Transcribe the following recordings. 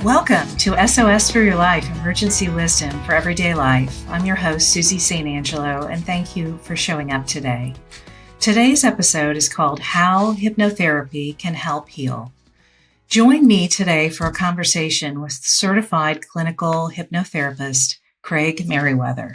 Welcome to SOS For Your Life, Emergency Wisdom for Everyday Life. I'm your host, Susie St Angelo, and thank you for showing up today. Today's episode is called How Hypnotherapy Can Help Heal. Join me today for a conversation with Certified Clinical Hypnotherapist, Craig Meriwether.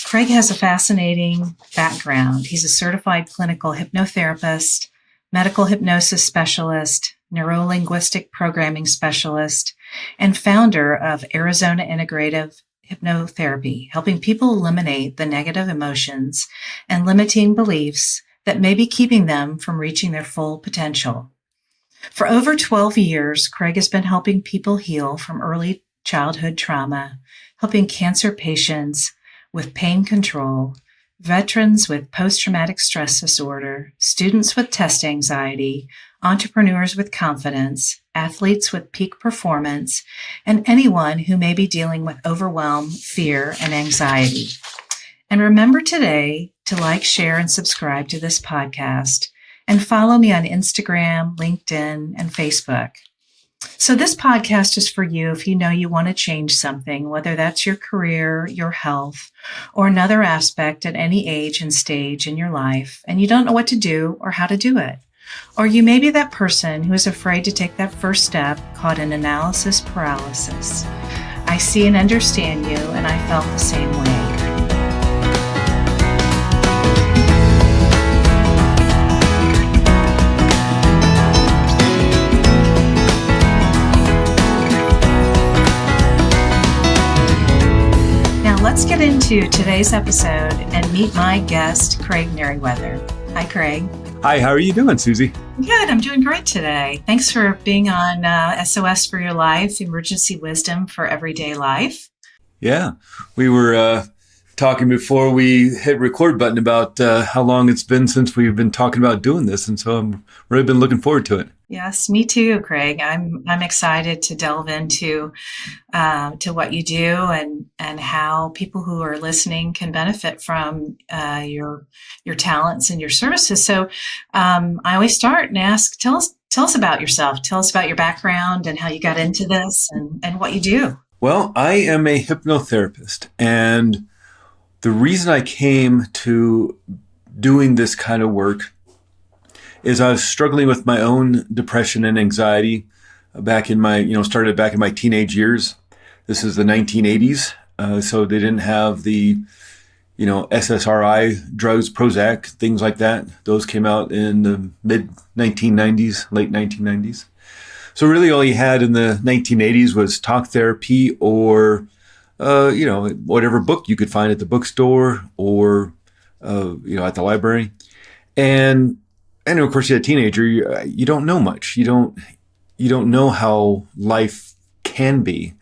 Craig has a fascinating background. He's a certified clinical hypnotherapist, medical hypnosis specialist, Neuro-linguistic programming specialist, and founder of Arizona Integrative Hypnotherapy, helping people eliminate the negative emotions and limiting beliefs that may be keeping them from reaching their full potential. For over 12 years, Craig has been helping people heal from early childhood trauma, helping cancer patients with pain control, veterans with post-traumatic stress disorder, students with test anxiety, entrepreneurs with confidence, athletes with peak performance, and anyone who may be dealing with overwhelm, fear, and anxiety. And remember today to like, share, and subscribe to this podcast, and follow me on Instagram, LinkedIn, and Facebook. So this podcast is for you if you know you want to change something, whether that's your career, your health, or another aspect at any age and stage in your life, and you don't know what to do or how to do it. Or you may be that person who is afraid to take that first step, caught in analysis paralysis. I see and understand you, and I felt the same way. Let's get into today's episode and meet my guest, Craig Meriwether. Hi, Craig. Hi, how are you doing, Susie? Good, I'm doing great today. Thanks for being on SOS For Your Life, Emergency Wisdom for Everyday Life. Yeah, we were talking before we hit record button about how long it's been since we've been talking about doing this, and so I've really been looking forward to it. Yes, me too, Craig. I'm excited to delve into to what you do and how people who are listening can benefit from your talents and your services. So I always start and ask, tell us about yourself. Tell us about your background and how you got into this and what you do. Well, I am a hypnotherapist, and the reason I came to doing this kind of work is I was struggling with my own depression and anxiety started back in my teenage years. This is the 1980s. So they didn't have the, SSRI drugs, Prozac, things like that. Those came out in the mid 1990s, late 1990s. So really all you had in the 1980s was talk therapy or, whatever book you could find at the bookstore or, at the library. And of course, you're a teenager, you don't know much. You don't know how life can be.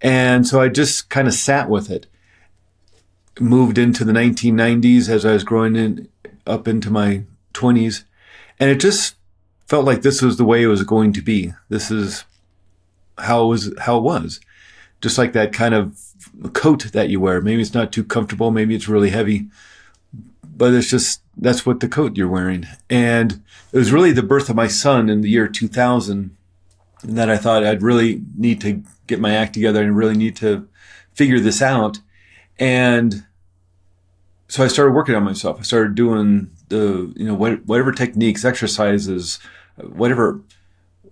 And so I just kind of sat with it. Moved into the 1990s as I was growing up into my 20s. And it just felt like this was the way it was going to be. This is how it was. Just like that kind of coat that you wear. Maybe it's not too comfortable. Maybe it's really heavy. But that's what the coat you're wearing. And it was really the birth of my son in the year 2000 that I thought I'd really need to get my act together and really need to figure this out. And so I started working on myself. I started doing whatever techniques, exercises, whatever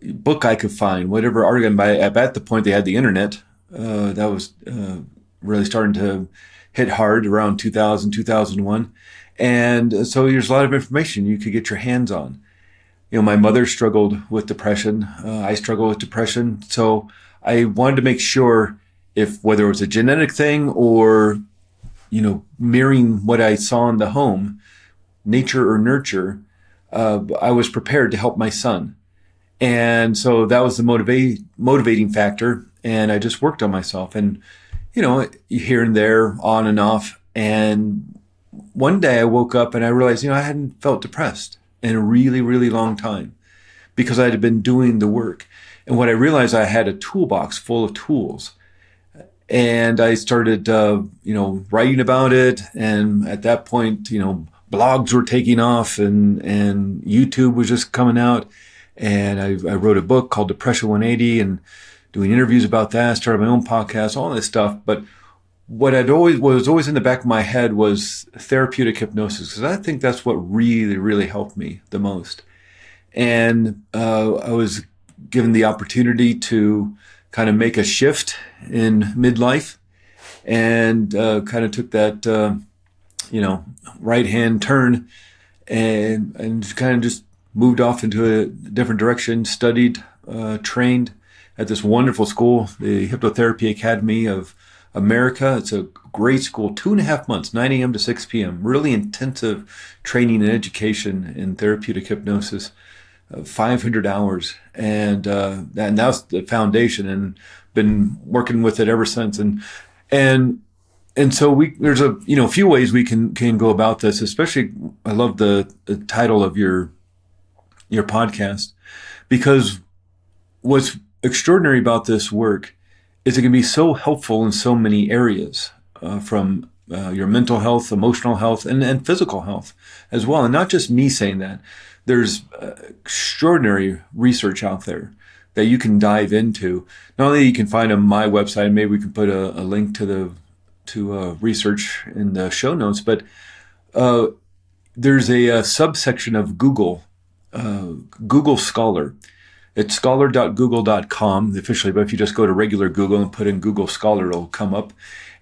book I could find, whatever article. At the point they had the internet, that was really starting to hit hard around 2000, 2001. And so there's a lot of information you could get your hands on. My mother struggled with depression. I struggle with depression. So I wanted to make sure whether it was a genetic thing or, mirroring what I saw in the home, nature or nurture, I was prepared to help my son. And so that was the motivating factor. And I just worked on myself and, here and there, on and off. And one day I woke up and I realized, I hadn't felt depressed in a really, really long time because I had been doing the work. And what I realized, I had a toolbox full of tools. And I started, writing about it. And at that point, blogs were taking off and YouTube was just coming out. And I wrote a book called Depression 180 and doing interviews about that, started my own podcast, all this stuff. But what was always in the back of my head was therapeutic hypnosis, because I think that's what really, really helped me the most. And I was given the opportunity to kind of make a shift in midlife, and kind of took that right hand turn, and kind of just moved off into a different direction. Studied, trained at this wonderful school, the Hypnotherapy Academy of America. It's a great school, 2.5 months, 9 a.m. to 6 p.m. Really intensive training and education in therapeutic hypnosis, 500 hours, and that's the foundation, and been working with it ever since. And so there's a few ways we can go about this. Especially, I love the title of your podcast, because what's extraordinary about this work is it can be so helpful in so many areas, from your mental health, emotional health, and physical health as well. And not just me saying that. There's extraordinary research out there that you can dive into. Not only you can find on my website, maybe we can put a link to research in the show notes, but there's a subsection of Google Scholar. It's scholar.google.com officially, but if you just go to regular Google and put in Google Scholar, it'll come up.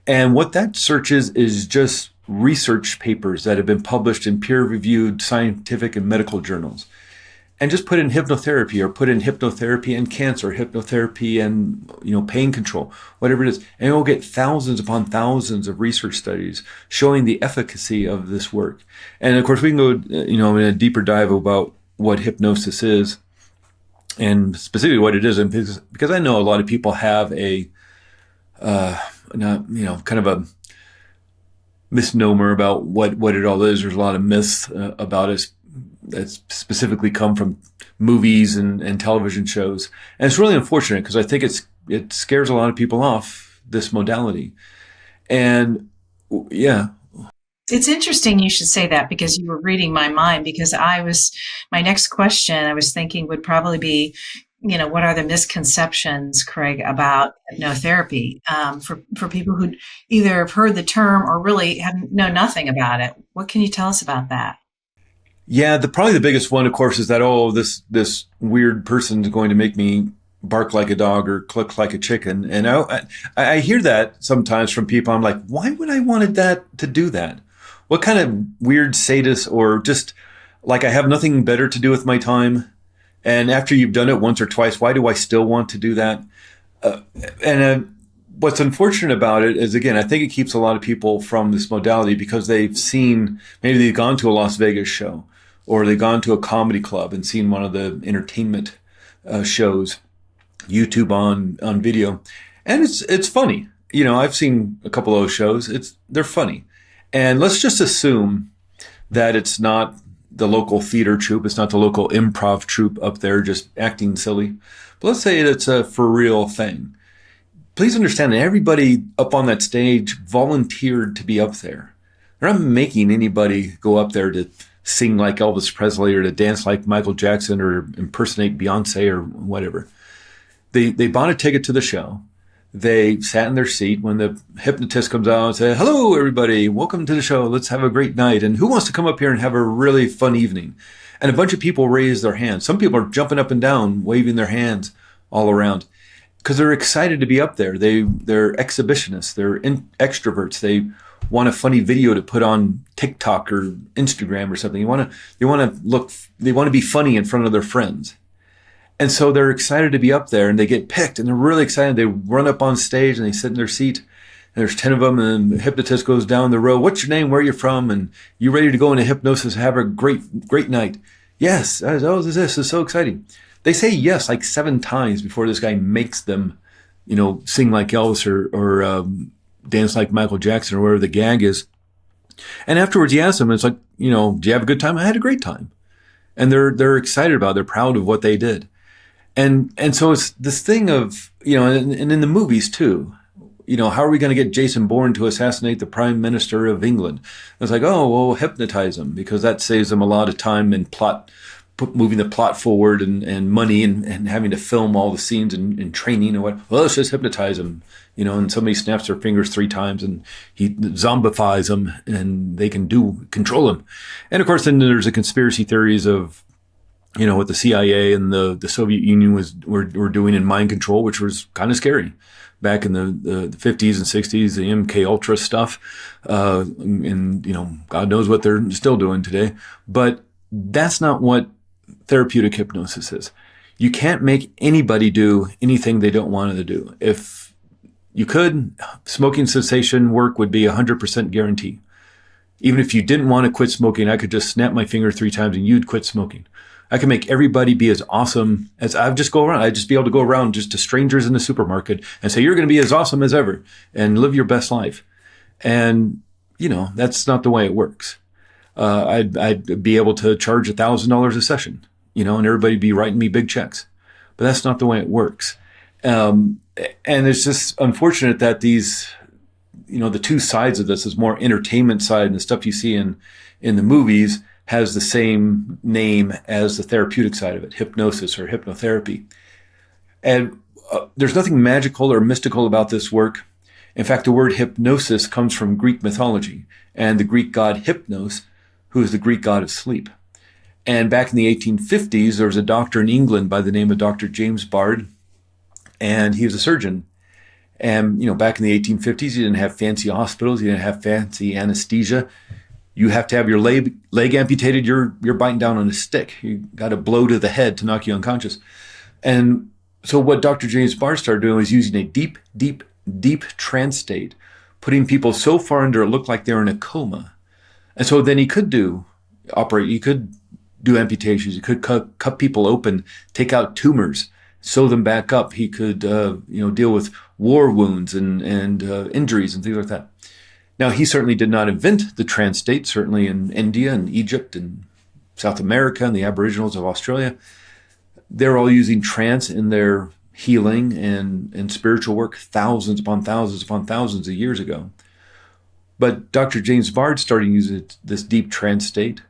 And what that searches is just research papers that have been published in peer-reviewed scientific and medical journals. And just put in hypnotherapy, or put in hypnotherapy and cancer, hypnotherapy and pain control, whatever it is. And you'll get thousands upon thousands of research studies showing the efficacy of this work. And of course, we can go in a deeper dive about what hypnosis is, and specifically what it isn't, because I know a lot of people have a kind of a misnomer about what it all is. There's a lot of myths about it that specifically come from movies and television shows. And it's really unfortunate, because I think it scares a lot of people off, this modality. And yeah. It's interesting you should say that, because you were reading my mind, because my next question I was thinking would probably be, what are the misconceptions, Craig, about hypnotherapy, for people who either have heard the term or really know nothing about it? What can you tell us about that? Yeah, probably the biggest one, of course, is that, this weird person is going to make me bark like a dog or cluck like a chicken. And I hear that sometimes from people. I'm like, why would I wanted that to do that? What kind of weird sadist, or just like I have nothing better to do with my time? And after you've done it once or twice, why do I still want to do that? What's unfortunate about it is, again, I think it keeps a lot of people from this modality, because maybe they've gone to a Las Vegas show, or they've gone to a comedy club and seen one of the entertainment shows, YouTube on video. And it's funny. I've seen a couple of those shows. They're funny. And let's just assume that it's not the local theater troupe. It's not the local improv troupe up there just acting silly. But let's say it's a for real thing. Please understand that everybody up on that stage volunteered to be up there. They're not making anybody go up there to sing like Elvis Presley, or to dance like Michael Jackson, or impersonate Beyonce, or whatever. They bought a ticket to the show. They sat in their seat when the hypnotist comes out and says, "Hello, everybody. Welcome to the show. Let's have a great night. And who wants to come up here and have a really fun evening?" And a bunch of people raise their hands. Some people are jumping up and down, waving their hands all around, because they're excited to be up there. They're exhibitionists. They're extroverts. They want a funny video to put on TikTok or Instagram or something. They want to be funny in front of their friends. And so they're excited to be up there, and they get picked, and they're really excited. They run up on stage and they sit in their seat, and there's 10 of them, and the hypnotist goes down the row. "What's your name? Where are you from? And you ready to go into hypnosis? Have a great, great night?" "Yes." "Oh, this is so exciting." They say yes like 7 times before this guy makes them, sing like Elvis, or dance like Michael Jackson, or whatever the gag is. And afterwards, he asks them, it's like, "Do you have a good time?" "I had a great time." And they're excited about it. They're proud of what they did. And so it's this thing of, and in the movies too, how are we going to get Jason Bourne to assassinate the Prime Minister of England? It's like, oh, well, hypnotize him, because that saves them a lot of time and plot moving the plot forward and money and having to film all the scenes and training and what. Well, let's just hypnotize them, and somebody snaps their fingers 3 times and he zombifies them and they can control them. And of course, then there's the conspiracy theories of, what the CIA and the Soviet Union were doing in mind control, which was kind of scary back in the 50s and 60s, the MK Ultra stuff. And God knows what they're still doing today. But that's not what therapeutic hypnosis is. You can't make anybody do anything they don't want to do. If you could, smoking cessation work would be 100% guarantee. Even if you didn't want to quit smoking, I could just snap my finger 3 times and you'd quit smoking. I can make everybody be as awesome as I'd just be able to go around just to strangers in the supermarket and say, you're going to be as awesome as ever and live your best life. And, that's not the way it works. I'd be able to charge $1,000 a session, and everybody be writing me big checks, but that's not the way it works. And it's just unfortunate that these, the two sides of this is more entertainment side and the stuff you see in the movies has the same name as the therapeutic side of it, hypnosis or hypnotherapy. And there's nothing magical or mystical about this work. In fact, the word hypnosis comes from Greek mythology and the Greek god Hypnos, who is the Greek god of sleep. And back in the 1850s, there was a doctor in England by the name of Dr. James Bard, and he was a surgeon. And, back in the 1850s, you didn't have fancy hospitals, you didn't have fancy anesthesia. You have to have your leg amputated, you're biting down on a stick. You got a blow to the head to knock you unconscious. And so what Dr. James Bard started doing was using a deep, deep, deep trance state, putting people so far under it looked like they were in a coma. And so then he could operate, he could do amputations, he could cut people open, take out tumors, sew them back up. He could, deal with war wounds and injuries and things like that. Now, he certainly did not invent the trance state, certainly in India and Egypt and South America and the Aboriginals of Australia. They're all using trance in their healing and spiritual work thousands upon thousands upon thousands of years ago. But Dr. James Bard started using this deep trance state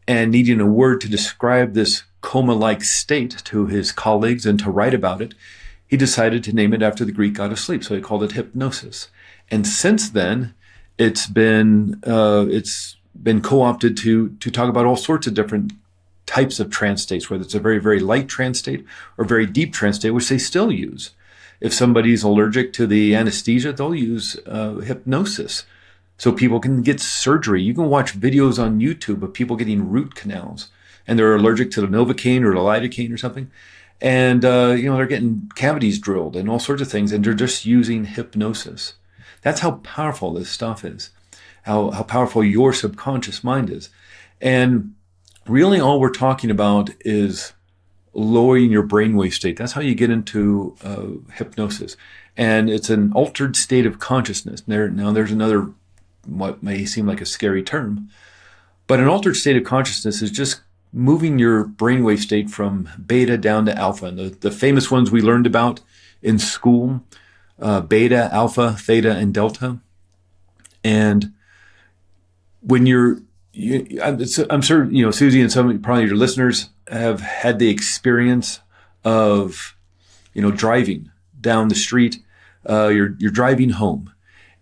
and needing a word to describe this coma-like state to his colleagues and to write about it, he decided to name it after the Greek god of sleep. So he called it hypnosis. And since then, it's been co-opted to talk about all sorts of different types of trance states, whether it's a very, very light trance state or very deep trance state, which they still use. If somebody's allergic to the anesthesia, they'll use hypnosis. So people can get surgery. You can watch videos on YouTube of people getting root canals, and they're allergic to the Novocaine or the lidocaine or something. And, they're getting cavities drilled and all sorts of things, and they're just using hypnosis. That's how powerful this stuff is, how powerful your subconscious mind is. And really all we're talking about is lowering your brainwave state. That's how you get into hypnosis. And it's an altered state of consciousness. Now there's another, what may seem like a scary term, but an altered state of consciousness is just moving your brainwave state from beta down to alpha. And the famous ones we learned about in school, beta, alpha, theta, and delta. And when I'm sure, Susie and probably your listeners have had the experience of, driving down the street. You're driving home,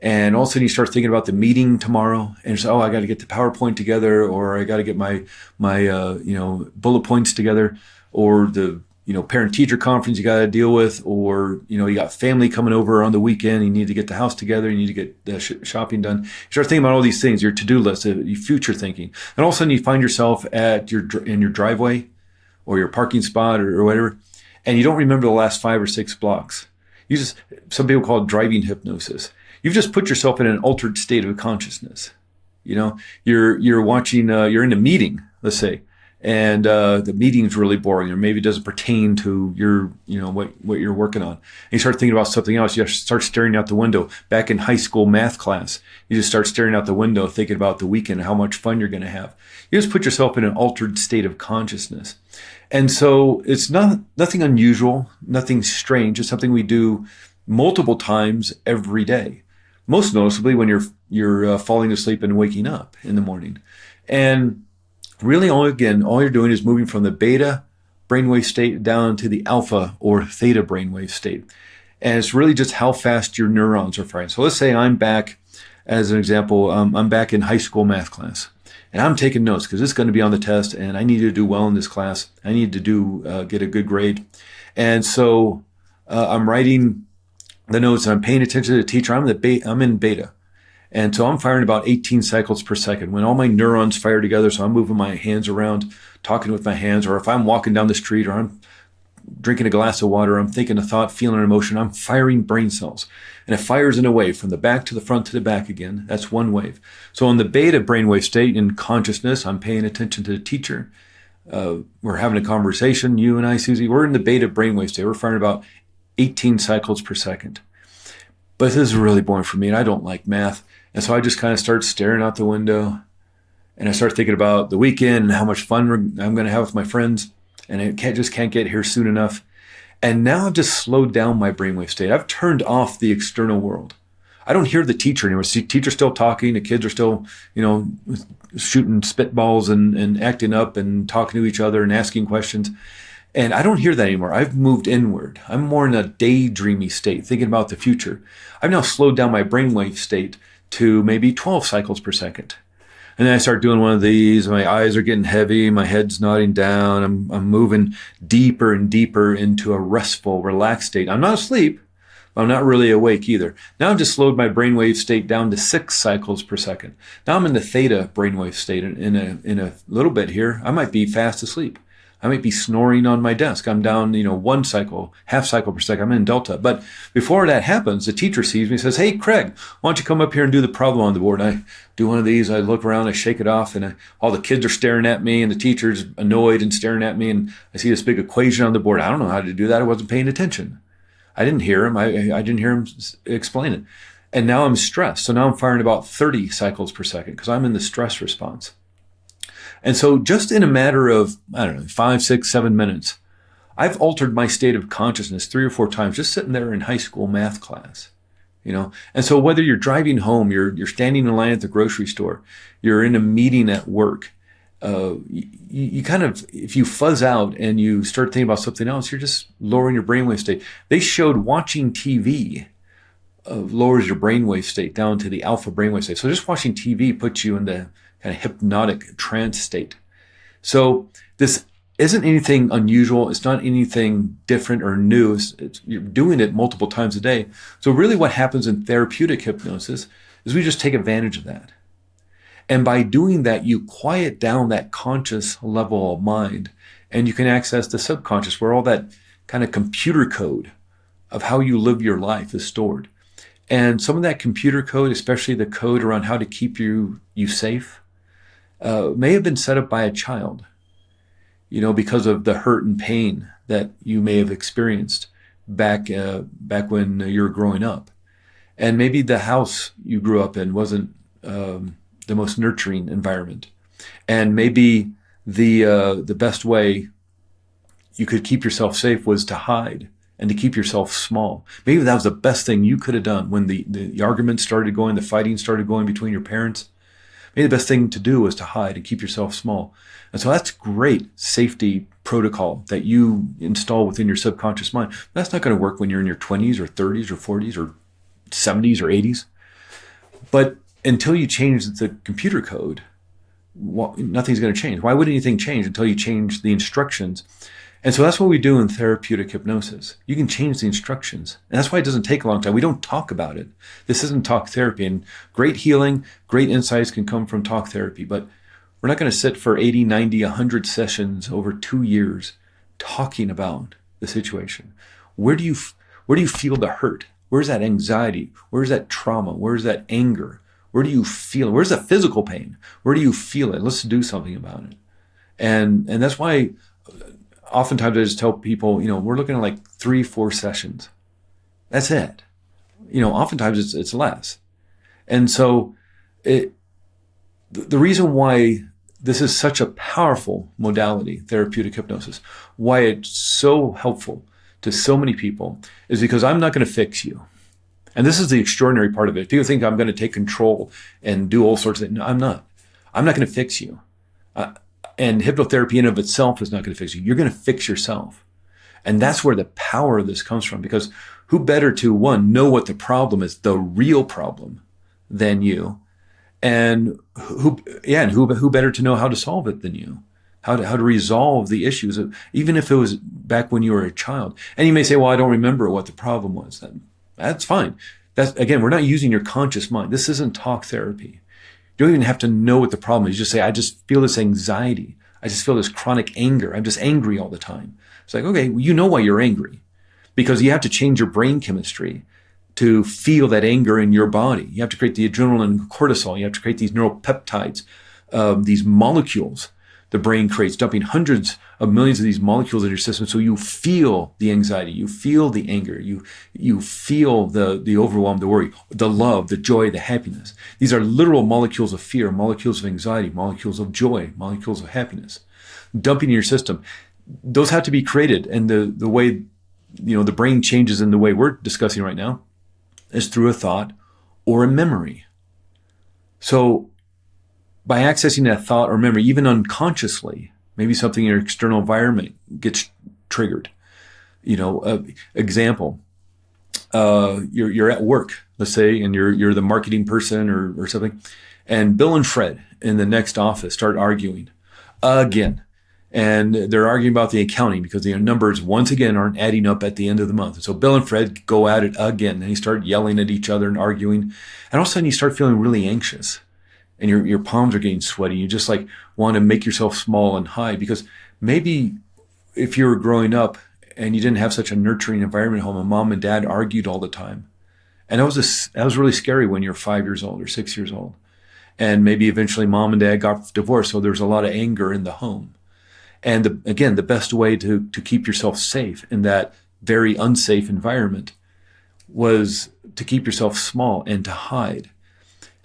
and all of a sudden you start thinking about the meeting tomorrow, and you say, I got to get the PowerPoint together, or I got to get my bullet points together, or the parent-teacher conference you got to deal with, or, you got family coming over on the weekend, you need to get the house together, you need to get the shopping done. You start thinking about all these things, your to-do list, your future thinking. And all of a sudden you find yourself in your driveway or your parking spot or whatever, and you don't remember the last 5 or 6 blocks. Some people call it driving hypnosis. You've just put yourself in an altered state of consciousness. You're watching, you're in a meeting, let's say, and the meeting's really boring, or maybe it doesn't pertain to your, what you're working on. And you start thinking about something else. You start staring out the window. Back in high school math class, you just start staring out the window, thinking about the weekend, how much fun you're going to have. You just put yourself in an altered state of consciousness. And so it's nothing unusual, nothing strange. It's something we do multiple times every day. Most noticeably when you're falling asleep and waking up in the morning. And really all you're doing is moving from the beta brainwave state down to the alpha or theta brainwave state. And it's really just how fast your neurons are firing. So let's say I'm back, as an example, I'm back in high school math class. And I'm taking notes because it's going to be on the test and I need to do well in this class. I need to get a good grade. And so I'm writing the notes and I'm paying attention to the teacher. I'm in beta. And so I'm firing about 18 cycles per second when all my neurons fire together. So I'm moving my hands around, talking with my hands, or if I'm walking down the street or I'm drinking a glass of water, I'm thinking a thought, feeling an emotion, I'm firing brain cells. And it fires in a wave from the back to the front to the back again. That's one wave. So in the beta brainwave state in consciousness, I'm paying attention to the teacher. We're having a conversation, you and I, Susie, we're in the beta brainwave state. We're firing about 18 cycles per second. But this is really boring for me and I don't like math. And so I just kind of start staring out the window and I start thinking about the weekend and how much fun I'm going to have with my friends. And I just can't get here soon enough. And now I've just slowed down my brainwave state. I've turned off the external world. I don't hear the teacher anymore. The teacher's still talking. The kids are still, shooting spitballs and acting up and talking to each other and asking questions. And I don't hear that anymore. I've moved inward. I'm more in a daydreamy state, thinking about the future. I've now slowed down my brainwave state to maybe 12 cycles per second. And then I start doing one of these. My eyes are getting heavy. My head's nodding down. I'm moving deeper and deeper into a restful, relaxed state. I'm not asleep, but I'm not really awake either. Now I've just slowed my brainwave state down to 6 cycles per second. Now I'm in the theta brainwave state. In a little bit here, I might be fast asleep. I might be snoring on my desk. I'm down, 1 cycle, half cycle per second. I'm in delta. But before that happens, the teacher sees me and says, "Hey, Craig, why don't you come up here and do the problem on the board?" And I do one of these. I look around, I shake it off, and all the kids are staring at me, and the teacher's annoyed and staring at me, and I see this big equation on the board. I don't know how to do that. I wasn't paying attention. I didn't hear him. I didn't hear him explain it. And now I'm stressed. So now I'm firing about 30 cycles per second because I'm in the stress response. And so just in a matter of, 5, 6, 7 minutes, I've altered my state of consciousness 3 or 4 times just sitting there in high school math class, And so whether you're driving home, you're standing in line at the grocery store, you're in a meeting at work, you kind of, if you fuzz out and you start thinking about something else, you're just lowering your brainwave state. They showed watching TV lowers your brainwave state down to the alpha brainwave state. So just watching TV puts you in the kind of hypnotic trance state. So this isn't anything unusual. It's not anything different or new. You're doing it multiple times a day. So really what happens in therapeutic hypnosis is we just take advantage of that. And by doing that, you quiet down that conscious level of mind and you can access the subconscious where all that kind of computer code of how you live your life is stored. And some of that computer code, especially the code around how to keep you safe, may have been set up by a child, because of the hurt and pain that you may have experienced back when you were growing up. And maybe the house you grew up in wasn't the most nurturing environment. And maybe the best way you could keep yourself safe was to hide and to keep yourself small. Maybe that was the best thing you could have done when the arguments started going, the fighting started going between your parents. Maybe the best thing to do was to hide and keep yourself small. And so that's great safety protocol that you install within your subconscious mind. That's not going to work when you're in your 20s or 30s or 40s or 70s or 80s. But until you change the computer code, nothing's going to change. Why would anything change until you change the instructions? And so that's what we do in therapeutic hypnosis. You can change the instructions. And that's why it doesn't take a long time. We don't talk about it. This isn't talk therapy. And great healing, great insights can come from talk therapy. But we're not going to sit for 80, 90, 100 sessions over 2 years talking about the situation. Where do you feel the hurt? Where's that anxiety? Where's that trauma? Where's that anger? Where do you feel it? Where's the physical pain? Where do you feel it? Let's do something about it. And that's why oftentimes I just tell people, we're looking at like 3-4 sessions. That's it. Oftentimes it's less. And so the reason why this is such a powerful modality, therapeutic hypnosis, why it's so helpful to so many people is because I'm not going to fix you. And this is the extraordinary part of it. People think I'm going to take control and do all sorts of things. No, I'm not. I'm not going to fix you. And hypnotherapy in of itself is not going to fix you. You're going to fix yourself. And that's where the power of this comes from, because who better to, one, know what the problem is, the real problem, than you? And who better to know how to solve it than you? How to resolve the issues, even if it was back when you were a child. And you may say, well, I don't remember what the problem was. That's fine. Again, we're not using your conscious mind. This isn't talk therapy. You don't even have to know what the problem is. You just say, I just feel this anxiety. I just feel this chronic anger. I'm just angry all the time. It's like, okay, well, you know why you're angry, because you have to change your brain chemistry to feel that anger in your body. You have to create the adrenaline and cortisol. You have to create these neuropeptides, these molecules the brain creates, dumping hundreds of millions of these molecules in your system. So you feel the anxiety, you feel the anger, you feel the overwhelm, the worry, the love, the joy, the happiness. These are literal molecules of fear, molecules of anxiety, molecules of joy, molecules of happiness, dumping in your system. Those have to be created. And the way, the brain changes in the way we're discussing right now is through a thought or a memory. So by accessing that thought or memory, even unconsciously, maybe something in your external environment gets triggered. Example, you're at work, let's say, and you're the marketing person or something, and Bill and Fred in the next office start arguing again. And they're arguing about the accounting because the numbers, once again, aren't adding up at the end of the month. And so Bill and Fred go at it again, and they start yelling at each other and arguing. And all of a sudden, you start feeling really anxious, and your palms are getting sweaty. You just want to make yourself small and hide, because maybe if you were growing up and you didn't have such a nurturing environment at home, and mom and dad argued all the time. And that was really scary when you're 5 years old or 6 years old. And maybe eventually mom and dad got divorced, so there's a lot of anger in the home. And the best way to keep yourself safe in that very unsafe environment was to keep yourself small and to hide.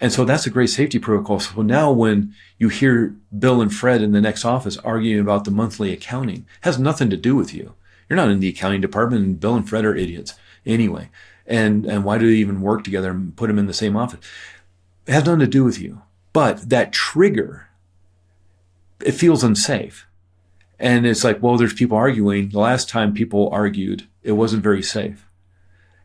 And so that's a great safety protocol. So now when you hear Bill and Fred in the next office arguing about the monthly accounting, it has nothing to do with you. You're not in the accounting department, and Bill and Fred are idiots anyway. And why do they even work together and put them in the same office? It has nothing to do with you. But that trigger, it feels unsafe. And it's like, well, there's people arguing. The last time people argued, it wasn't very safe.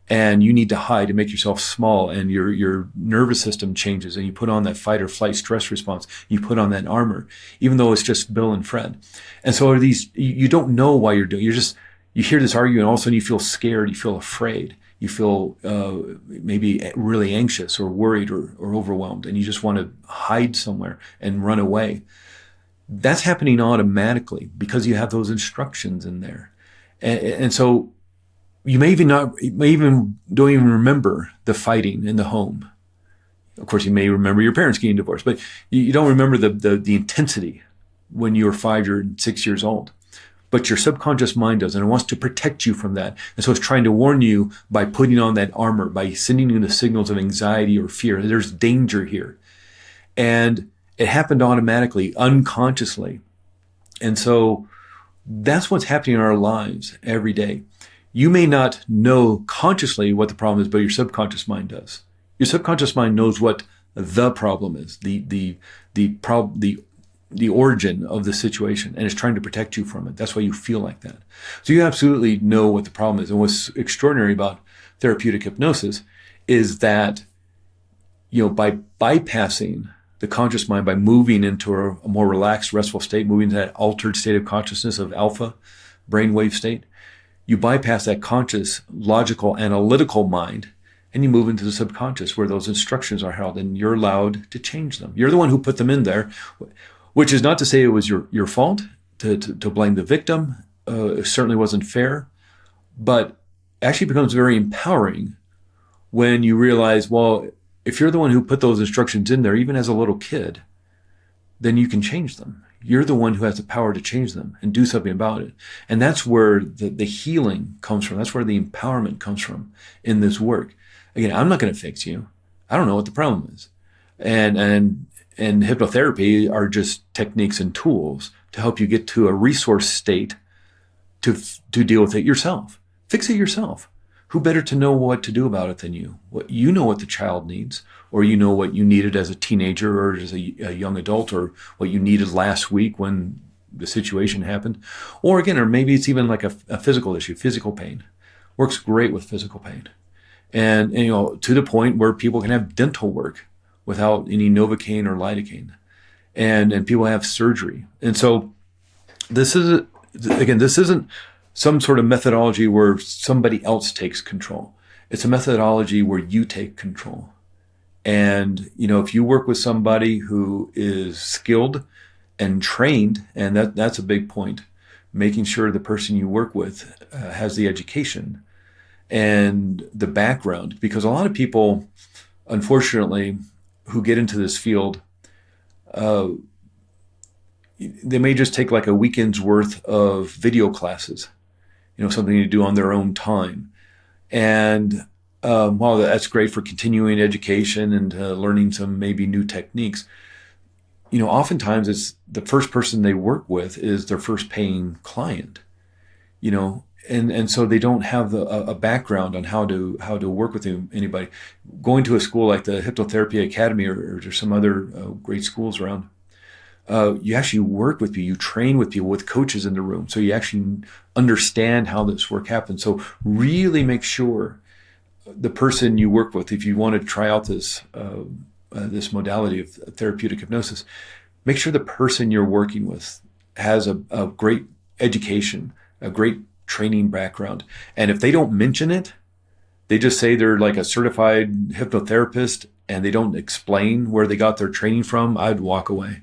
And you need to hide to make yourself small, and your nervous system changes, and you put on that fight or flight stress response. You put on that armor, even though it's just Bill and Fred. And so are these, you don't know why you're doing, you hear this argument, and all of a sudden you feel scared, you feel afraid, you feel maybe really anxious or worried or overwhelmed, and you just want to hide somewhere and run away. That's happening automatically because you have those instructions in there. And so you may even don't even remember the fighting in the home. Of course, you may remember your parents getting divorced, but you don't remember the intensity when you were 5 or 6 years old. But your subconscious mind does, and it wants to protect you from that. And so it's trying to warn you by putting on that armor, by sending you the signals of anxiety or fear. There's danger here. And it happened automatically, unconsciously. And so that's what's happening in our lives every day. You may not know consciously what the problem is, but your subconscious mind does. Your subconscious mind knows what the problem is, the origin of the situation, and is trying to protect you from it. That's why you feel like that. So you absolutely know what the problem is. And what's extraordinary about therapeutic hypnosis is that, by bypassing the conscious mind, by moving into a more relaxed, restful state, moving to that altered state of consciousness of alpha brainwave state, you bypass that conscious, logical, analytical mind, and you move into the subconscious where those instructions are held, and you're allowed to change them. You're the one who put them in there, which is not to say it was your fault, to blame the victim. It certainly wasn't fair, but actually becomes very empowering when you realize, well, if you're the one who put those instructions in there, even as a little kid, then you can change them. You're the one who has the power to change them and do something about it. And that's where the healing comes from. That's where the empowerment comes from in this work. Again, I'm not going to fix you. I don't know what the problem is. And hypnotherapy are just techniques and tools to help you get to a resource state to deal with it yourself. Fix it yourself. who better to know what to do about it than you? What you know what the child needs, or you know what you needed as a teenager or as a young adult, or what you needed last week when the situation happened. Or again, or maybe it's even like a physical issue, physical pain. Works great with physical pain. And to the point where people can have dental work without any Novocaine or lidocaine. And people have surgery. And so this isn't some sort of methodology where somebody else takes control. It's a methodology where you take control. And, if you work with somebody who is skilled and trained, and that's a big point, making sure the person you work with has the education and the background, because a lot of people, unfortunately, who get into this field, they may just take like a weekend's worth of video classes, something to do on their own time. And while that's great for continuing education and learning some maybe new techniques, oftentimes it's the first person they work with is their first paying client, and so they don't have a background on how to work with anybody. Going to a school like the Hypnotherapy Academy or some other great schools around, you actually work with people, you train with people, with coaches in the room, so you actually understand how this work happens. So really make sure the person you work with, if you want to try out this modality of therapeutic hypnosis, make sure the person you're working with has a great education, a great training background. And if they don't mention it, they just say they're like a certified hypnotherapist and they don't explain where they got their training from, I'd walk away.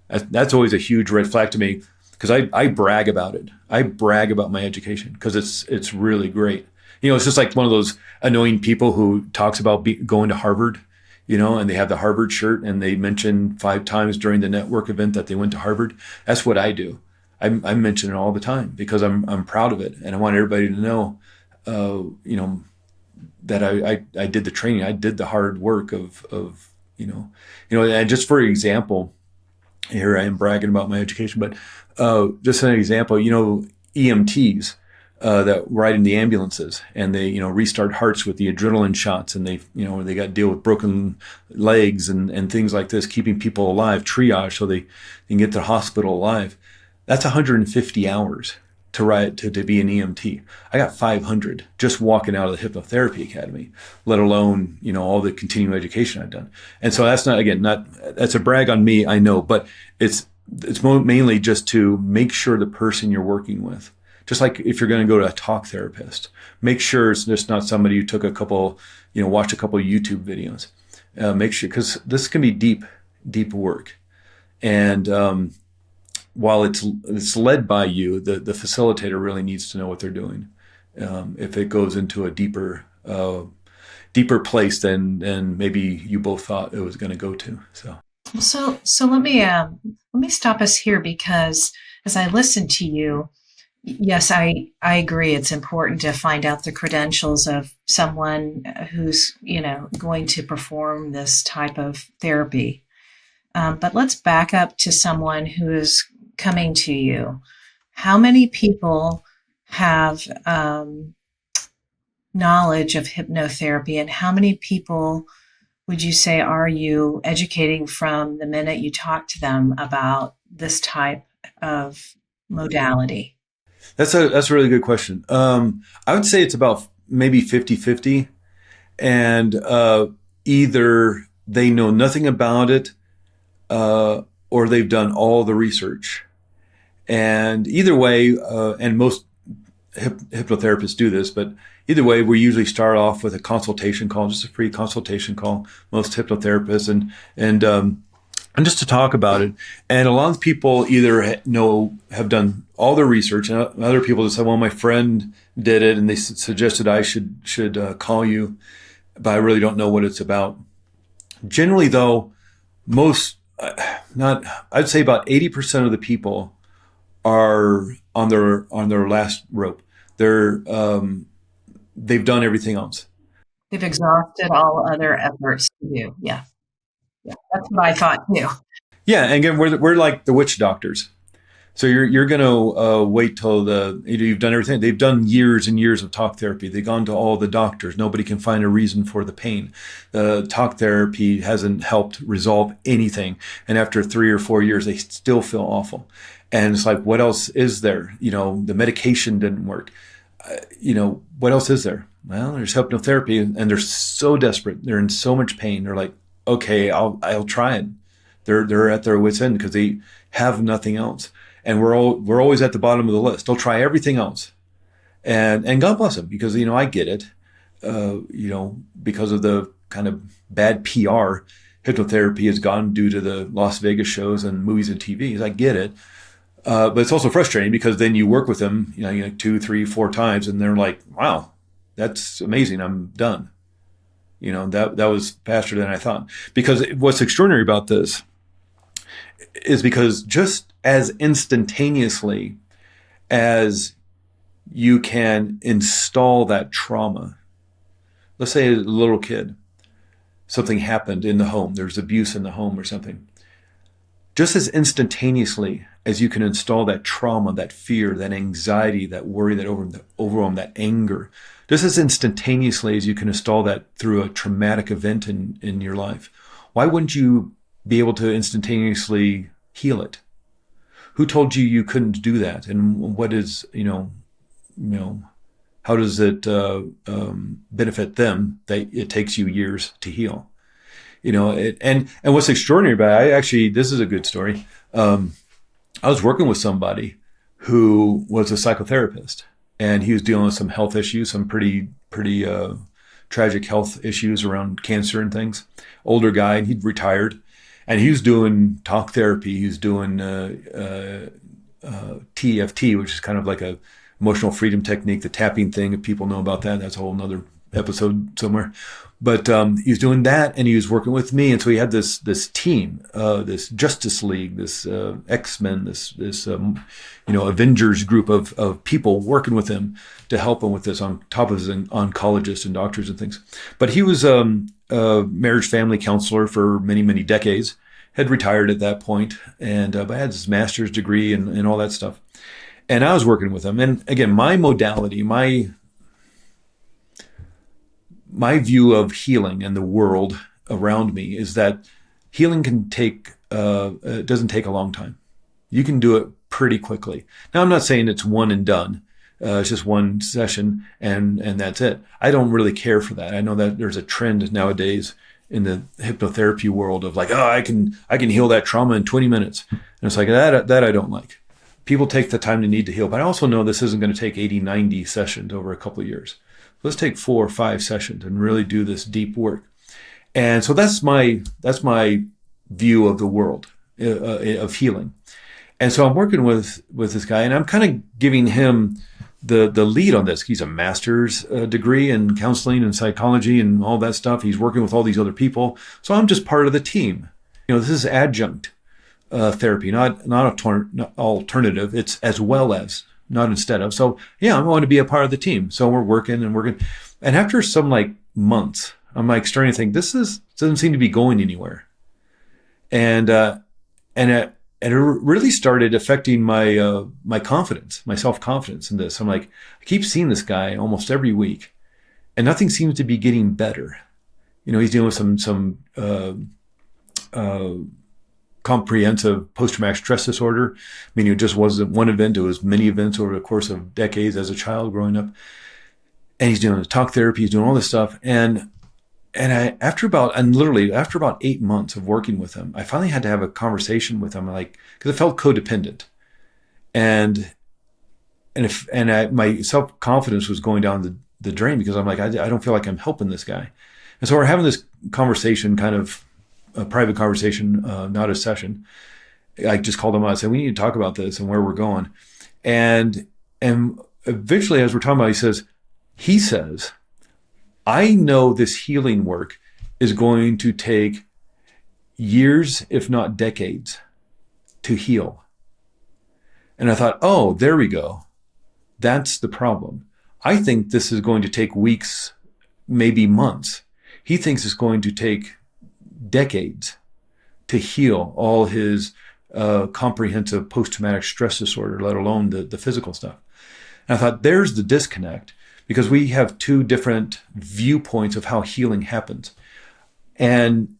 That's always a huge red flag to me, because I brag about it. I brag about my education because it's really great. It's just like one of those annoying people who talks about going to Harvard, and they have the Harvard shirt and they mention 5 times during the network event that they went to Harvard. That's what I do. I mention it all the time because I'm proud of it, and I want everybody to know, that I did the training, I did the hard work of and just for example, here I am bragging about my education, but just an example, EMTs that ride in the ambulances and they, restart hearts with the adrenaline shots, and they got to deal with broken legs and things like this, keeping people alive, triage so they can get to the hospital alive. That's 150 hours to ride to be an EMT. I got 500 just walking out of the Hypnotherapy Academy, let alone, all the continuing education I've done. And so that's that's a brag on me, I know, but it's mainly just to make sure the person you're working with, just like if you're going to go to a talk therapist, make sure it's just not somebody who took a couple, watched a couple of YouTube videos. Make sure, because this can be deep work. And while it's led by you, the facilitator really needs to know what they're doing. If it goes into a deeper place than maybe you both thought it was going to go to. So let me stop us here, because as I listen to you, yes, I agree. It's important to find out the credentials of someone who's going to perform this type of therapy. But let's back up to someone who is coming to you. How many people have knowledge of hypnotherapy, and how many people would you say are you educating from the minute you talk to them about this type of modality? That's a really good question. I would say it's about maybe 50-50, and either they know nothing about it, or they've done all the research. And either way, and most hypnotherapists do this, but either way, we usually start off with a consultation call, just a free consultation call, most hypnotherapists, and just to talk about it. And a lot of people either have done all their research, and other people just say, well, my friend did it and they suggested I should call you, but I really don't know what it's about. Generally though, I'd say about 80% of the people are on their last rope. They've done everything else. They've exhausted all other efforts to do. Yeah. That's what I thought too. Yeah, and again, we're like the witch doctors. So you're going to wait till you've done everything. They've done years and years of talk therapy. They've gone to all the doctors. Nobody can find a reason for the pain. The talk therapy hasn't helped resolve anything. And after 3 or 4 years, they still feel awful. And it's like, what else is there? The medication didn't work. What else is there? Well, there's hypnotherapy, and they're so desperate. They're in so much pain. They're like, okay, I'll try it. They're at their wits' end because they have nothing else. And we're always at the bottom of the list. They'll try everything else, and God bless them, because I get it. Because of the kind of bad PR hypnotherapy has gone due to the Las Vegas shows and movies and TVs. I get it, but it's also frustrating because then you work with them, 2, 3, 4 times, and they're like, "Wow, that's amazing. I'm done." That was faster than I thought. Because what's extraordinary about this is because just as instantaneously as you can install that trauma, let's say a little kid, something happened in the home, there's abuse in the home or something, just as instantaneously as you can install that trauma, that fear, that anxiety, that worry, that overwhelm, that anger, just as instantaneously as you can install that through a traumatic event in your life, why wouldn't you be able to instantaneously heal it? Who told you couldn't do that? And what is, how does it benefit them that it takes you years to heal? And what's extraordinary about it, this is a good story. I was working with somebody who was a psychotherapist, and he was dealing with some health issues, some pretty tragic health issues around cancer and things. Older guy, and he'd retired. And he was doing talk therapy. He was doing TFT, which is kind of like a emotional freedom technique, the tapping thing. If people know about that, that's a whole nother episode somewhere. But he was doing that, and he was working with me. And so he had this team, this Justice League, this X-Men, this Avengers group of people working with him to help him with this, on top of his oncologists and doctors and things. But he was a marriage family counselor for many, many decades, had retired at that point, and but had his master's degree and all that stuff. And I was working with him. And again, my modality, my view of healing and the world around me is that healing can take, it doesn't take a long time. You can do it pretty quickly. Now, I'm not saying it's one and done. It's just one session and that's it. I don't really care for that. I know that there's a trend nowadays in the hypnotherapy world of like, oh, I can heal that trauma in 20 minutes. And it's like, that I don't like. People take the time they need to heal. But I also know this isn't going to take 80, 90 sessions over a couple of years. Let's take 4 or 5 sessions and really do this deep work. And so that's my view of the world, of healing. And so I'm working with this guy, and I'm kind of giving him the lead on this. He's a master's degree in counseling and psychology and all that stuff. He's working with all these other people. So I'm just part of the team. This is adjunct therapy, not alternative. It's as well as, not instead of. So yeah, I want to be a part of the team. So we're working. And after some months, I'm starting to think doesn't seem to be going anywhere. And it really started affecting my confidence, my self-confidence in this. I'm like, I keep seeing this guy almost every week, and nothing seems to be getting better. He's dealing with some comprehensive post-traumatic stress disorder. I mean, it just wasn't one event; it was many events over the course of decades as a child growing up. And he's doing talk therapy, he's doing all this stuff, and after about 8 months of working with him, I finally had to have a conversation with him, because I felt codependent, and my self-confidence was going down the drain, because I'm like, I don't feel like I'm helping this guy. And so we're having this conversation, kind of a private conversation, not a session. I just called him out and said, we need to talk about this and where we're going. And eventually, as we're talking about, he says, I know this healing work is going to take years, if not decades, to heal. And I thought, oh, there we go. That's the problem. I think this is going to take weeks, maybe months. He thinks it's going to take decades to heal all his comprehensive post-traumatic stress disorder, let alone the physical stuff. And I thought, there's the disconnect, because we have two different viewpoints of how healing happens. And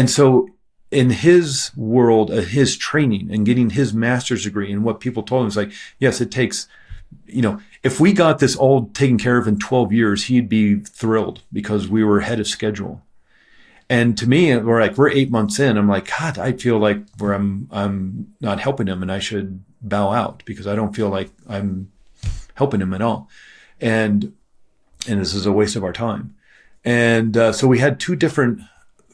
so in his world, his training and getting his master's degree, and what people told him is like, yes, it takes, if we got this all taken care of in 12 years, he'd be thrilled, because we were ahead of schedule. And to me, we're 8 months in. I'm like, God, I feel like I'm not helping him, and I should bow out, because I don't feel like I'm helping him at all. And this is a waste of our time. And so we had two different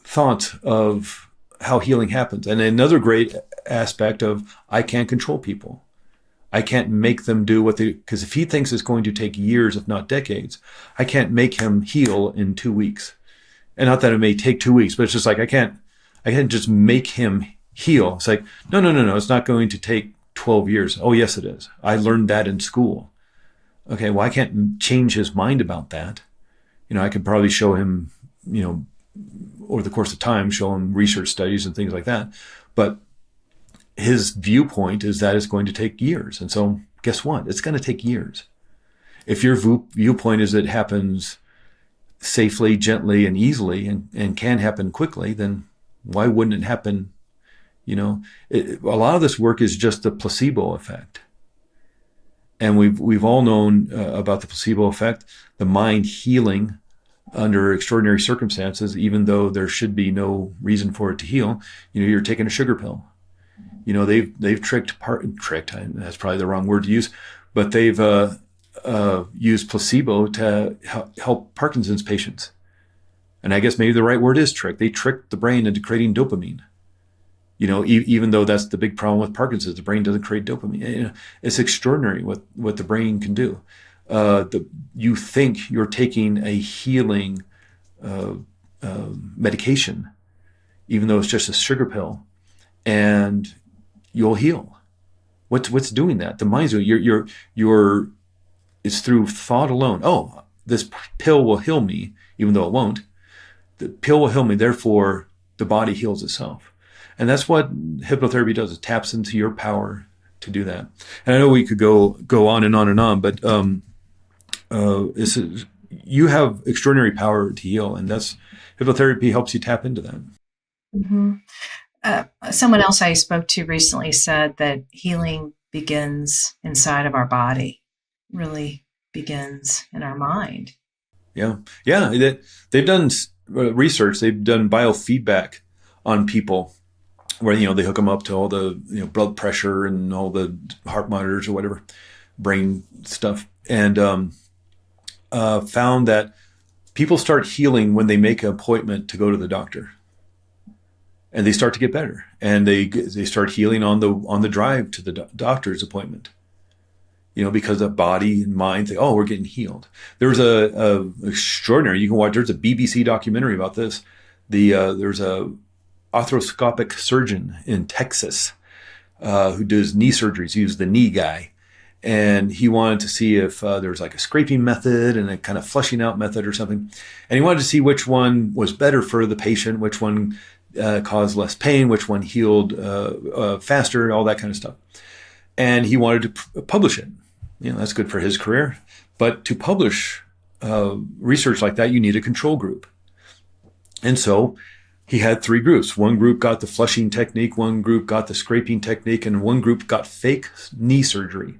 thoughts of how healing happens. And another great aspect of, I can't control people. I can't make them do because if he thinks it's going to take years, if not decades, I can't make him heal in 2 weeks. And not that it may take 2 weeks, but it's just like, I can't just make him heal. It's like, no. It's not going to take 12 years. Oh, yes, it is. I learned that in school. Okay, well, I can't change his mind about that. I could probably show him, over the course of time, show him research studies and things like that. But his viewpoint is that it's going to take years. And so guess what? It's going to take years. If your viewpoint is that it happens safely, gently, and easily, and can happen quickly, then why wouldn't it happen? A lot of this work is just the placebo effect. And we've all known about the placebo effect, the mind healing under extraordinary circumstances, even though there should be no reason for it to heal. You're taking a sugar pill. They've tricked, that's probably the wrong word to use, but they've used placebo to help Parkinson's patients. And I guess maybe the right word is trick. They tricked the brain into creating dopamine. Even though that's the big problem with Parkinson's, the brain doesn't create dopamine. It's extraordinary what the brain can do. You think you're taking a healing medication, even though it's just a sugar pill, and you'll heal. What's doing that? The mind's doing. It's through thought alone. Oh, this pill will heal me, even though it won't. The pill will heal me. Therefore, the body heals itself. And that's what hypnotherapy does. It taps into your power to do that. And I know we could go on and on and on, but you have extraordinary power to heal, and hypnotherapy helps you tap into that. Mm-hmm. Someone else I spoke to recently said that healing begins inside of our body, really begins in our mind. Yeah. They've done research. They've done biofeedback on people where, they hook them up to all the, blood pressure and all the heart monitors or whatever, brain stuff. And found that people start healing when they make an appointment to go to the doctor. And they start to get better. And they start healing on the drive to the doctor's appointment. Because the body and mind think, oh, we're getting healed. There's a extraordinary, you can watch, there's a BBC documentary about this. There's a arthroscopic surgeon in Texas who does knee surgeries. He was the knee guy. And he wanted to see if there was like a scraping method and a kind of flushing out method or something. And he wanted to see which one was better for the patient, which one caused less pain, which one healed faster, all that kind of stuff. And he wanted to publish it. That's good for his career. But to publish research like that, you need a control group. And so he had 3 groups. One group got the flushing technique, one group got the scraping technique, and one group got fake knee surgery.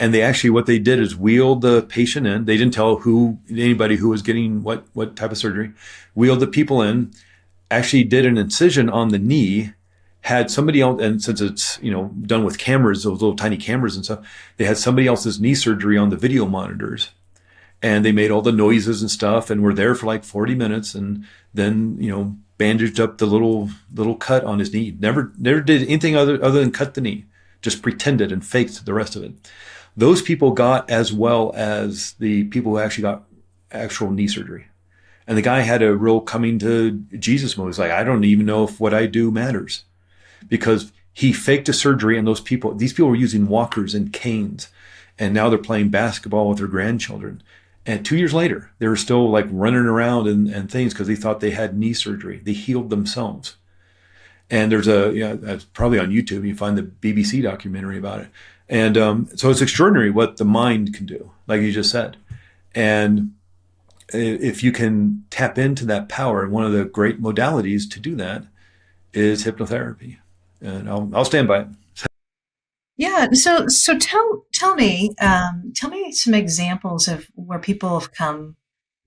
And what they did is wheeled the patient in. They didn't tell anybody who was getting what type of surgery. Wheeled the people in, actually did an incision on the knee, had somebody else, and since it's, done with cameras, those little tiny cameras and stuff, they had somebody else's knee surgery on the video monitors. And they made all the noises and stuff and were there for like 40 minutes and then, bandaged up the little cut on his knee. Never did anything other than cut the knee. Just pretended and faked the rest of it. Those people got as well as the people who actually got actual knee surgery. And the guy had a real coming to Jesus mode. He's like, I don't even know if what I do matters. Because he faked a surgery and these people were using walkers and canes. And now they're playing basketball with their grandchildren. And 2 years later, they were still like running around and things because they thought they had knee surgery. They healed themselves. And there's that's probably on YouTube. You find the BBC documentary about it. And so it's extraordinary what the mind can do, like you just said. And if you can tap into that power, one of the great modalities to do that is hypnotherapy. And I'll stand by it. Yeah. So tell me some examples of where people have come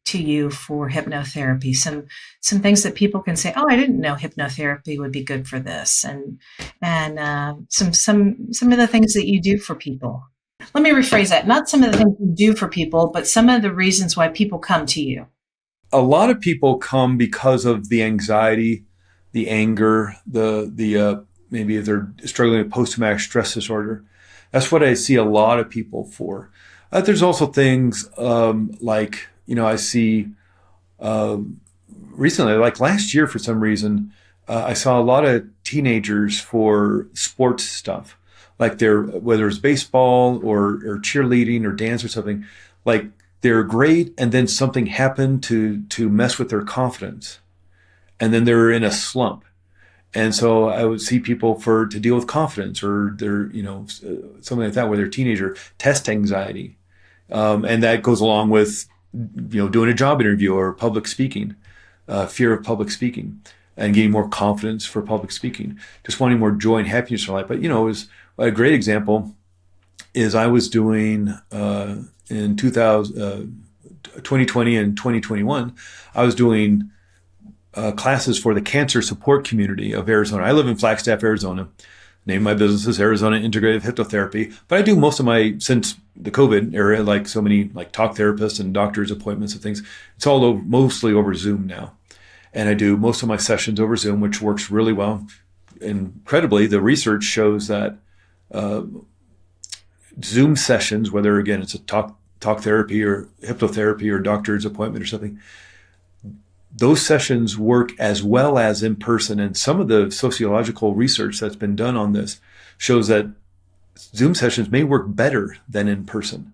to you for hypnotherapy. Some things that people can say, oh, I didn't know hypnotherapy would be good for this, and some of the things that you do for people. Let me rephrase that. Not some of the things you do for people, but some of the reasons why people come to you. A lot of people come because of the anxiety, the anger, the maybe if they're struggling with post-traumatic stress disorder. That's what I see a lot of people for. There's also things like, I see recently, like last year for some reason, I saw a lot of teenagers for sports stuff, like whether it's baseball or cheerleading or dance or something, like they're great and then something happened to mess with their confidence. And then they're in a slump. And so I would see people to deal with confidence or their, something like that, where they're a teenager, test anxiety. And that goes along with, doing a job interview or public speaking, fear of public speaking and getting more confidence for public speaking, just wanting more joy and happiness in life. But, it was a great example is I was doing in 2020 and 2021, I was doing classes for the cancer support community of Arizona. I live in Flagstaff, Arizona. Name of my business is Arizona Integrative Hypnotherapy. But I do most of since the COVID era, like so many like talk therapists and doctors' appointments and things, it's all mostly over Zoom now. And I do most of my sessions over Zoom, which works really well. Incredibly, the research shows that Zoom sessions, whether again it's a talk therapy or hypnotherapy or doctor's appointment or something, those sessions work as well as in person. And some of the sociological research that's been done on this shows that Zoom sessions may work better than in person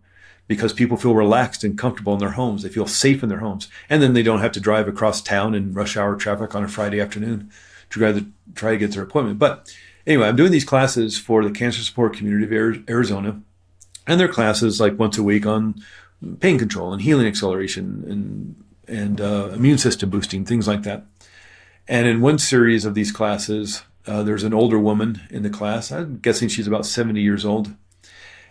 because people feel relaxed and comfortable in their homes. They feel safe in their homes. And then they don't have to drive across town in rush hour traffic on a Friday afternoon to try to get their appointment. But anyway, I'm doing these classes for the cancer support community of Arizona. And they're classes like once a week on pain control and healing acceleration and immune system boosting, things like that. And in one series of these classes, there's an older woman in the class. I'm guessing she's about 70 years old.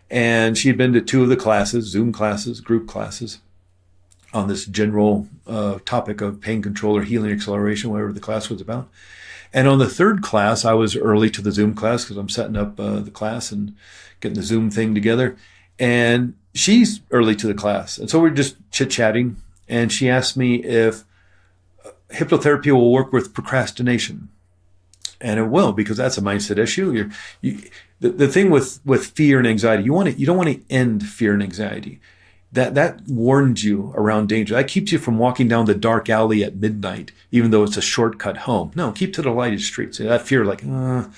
And she had been to two of the classes, Zoom classes, group classes, on this general topic of pain control or healing acceleration, whatever the class was about. And on the third class, I was early to the Zoom class because I'm setting up the class and getting the Zoom thing together. And she's early to the class. And so we're just chit-chatting. And she asked me if hypnotherapy will work with procrastination. And it will, because that's a mindset issue. The thing with fear and anxiety, you don't want to end fear and anxiety. That warns you around danger. That keeps you from walking down the dark alley at midnight, even though it's a shortcut home. No, keep to the lighted streets. That fear, like, I'll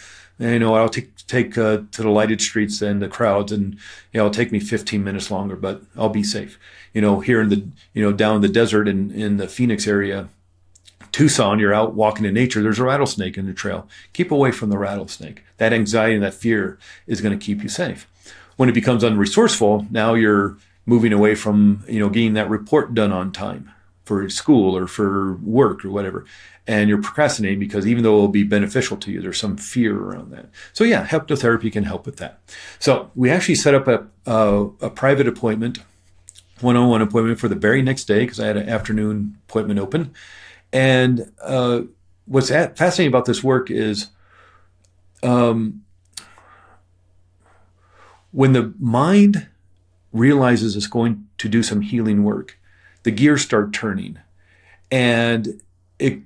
take to the lighted streets and the crowds, and it'll take me 15 minutes longer, but I'll be safe. Here in the down in the desert in the Phoenix area, Tucson, you're out walking in nature. There's a rattlesnake in the trail. Keep away from the rattlesnake. That anxiety and that fear is going to keep you safe. When it becomes unresourceful, now you're moving away from getting that report done on time for school or for work or whatever. And you're procrastinating because even though it will be beneficial to you, there's some fear around that. So yeah, hypnotherapy can help with that. So we actually set up a private appointment, one-on-one appointment for the very next day because I had an afternoon appointment open. And what's fascinating about this work is when the mind realizes it's going to do some healing work, the gears start turning. And you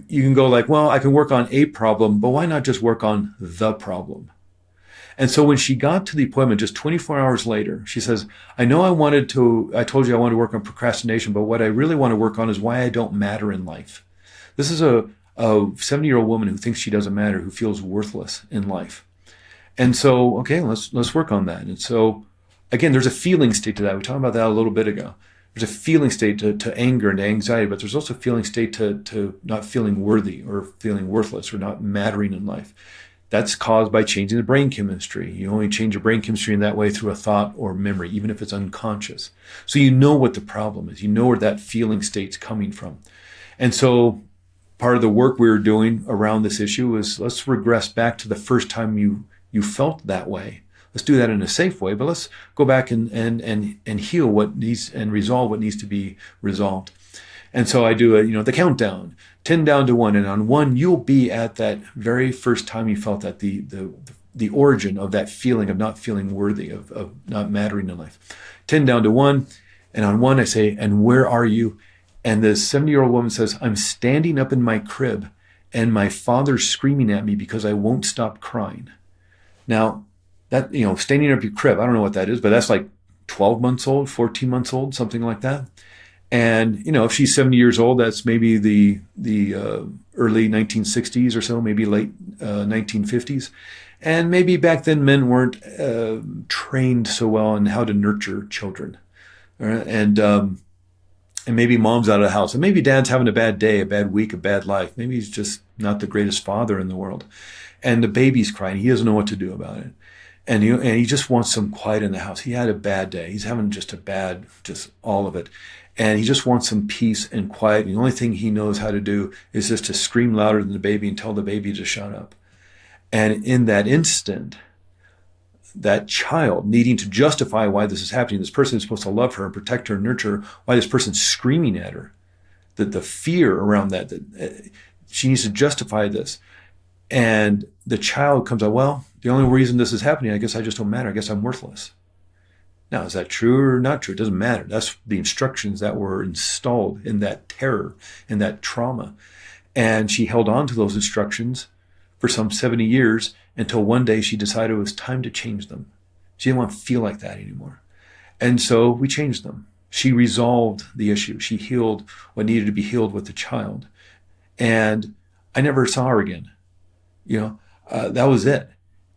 can go like, well, I can work on a problem, but why not just work on the problem? And so when she got to the appointment just 24 hours later, she says, I told you I wanted to work on procrastination, but what I really want to work on is why I don't matter in life. This is a 70-year-old woman who thinks she doesn't matter, who feels worthless in life. And so, okay, let's work on that. And so, again, there's a feeling state to that. We talked about that a little bit ago. there's a feeling state to anger and to anxiety, but there's also a feeling state to not feeling worthy or feeling worthless or not mattering in life. That's caused by changing the brain chemistry. You only change your brain chemistry in that way through a thought or memory, even if it's unconscious. So you know what the problem is. You know where that feeling state's coming from. And so part of the work we were doing around this issue is let's regress back to the first time you felt that way. Let's do that in a safe way, but let's go back and heal what needs and resolve what needs to be resolved. And so I do the countdown, 10 down to 1, and on 1 you'll be at that very first time you felt that the origin of that feeling of not feeling worthy, of not mattering in life. 10 down to 1, and on 1 I say, and where are you? And the 70-year-old woman says, I'm standing up in my crib and my father's screaming at me because I won't stop crying. Now, that, standing up your crib, I don't know what that is, but that's like 12 months old, 14 months old, something like that. And, if she's 70 years old, that's maybe the early 1960s or so, maybe late 1950s. And maybe back then men weren't trained so well on how to nurture children. And maybe mom's out of the house. And maybe dad's having a bad day, a bad week, a bad life. Maybe he's just not the greatest father in the world. And the baby's crying. He doesn't know what to do about it. And he just wants some quiet in the house. He had a bad day. He's having just all of it. And he just wants some peace and quiet. And the only thing he knows how to do is just to scream louder than the baby and tell the baby to shut up. And in that instant, that child needing to justify why this is happening, this person is supposed to love her and protect her and nurture her, why this person's screaming at her, that the fear around that she needs to justify this. And the child comes out, well, the only reason this is happening, I guess I just don't matter. I guess I'm worthless. Now, is that true or not true? It doesn't matter. That's the instructions that were installed in that terror, in that trauma. And she held on to those instructions for some 70 years until one day she decided it was time to change them. She didn't want to feel like that anymore. And so we changed them. She resolved the issue. She healed what needed to be healed with the child. And I never saw her again. That was it.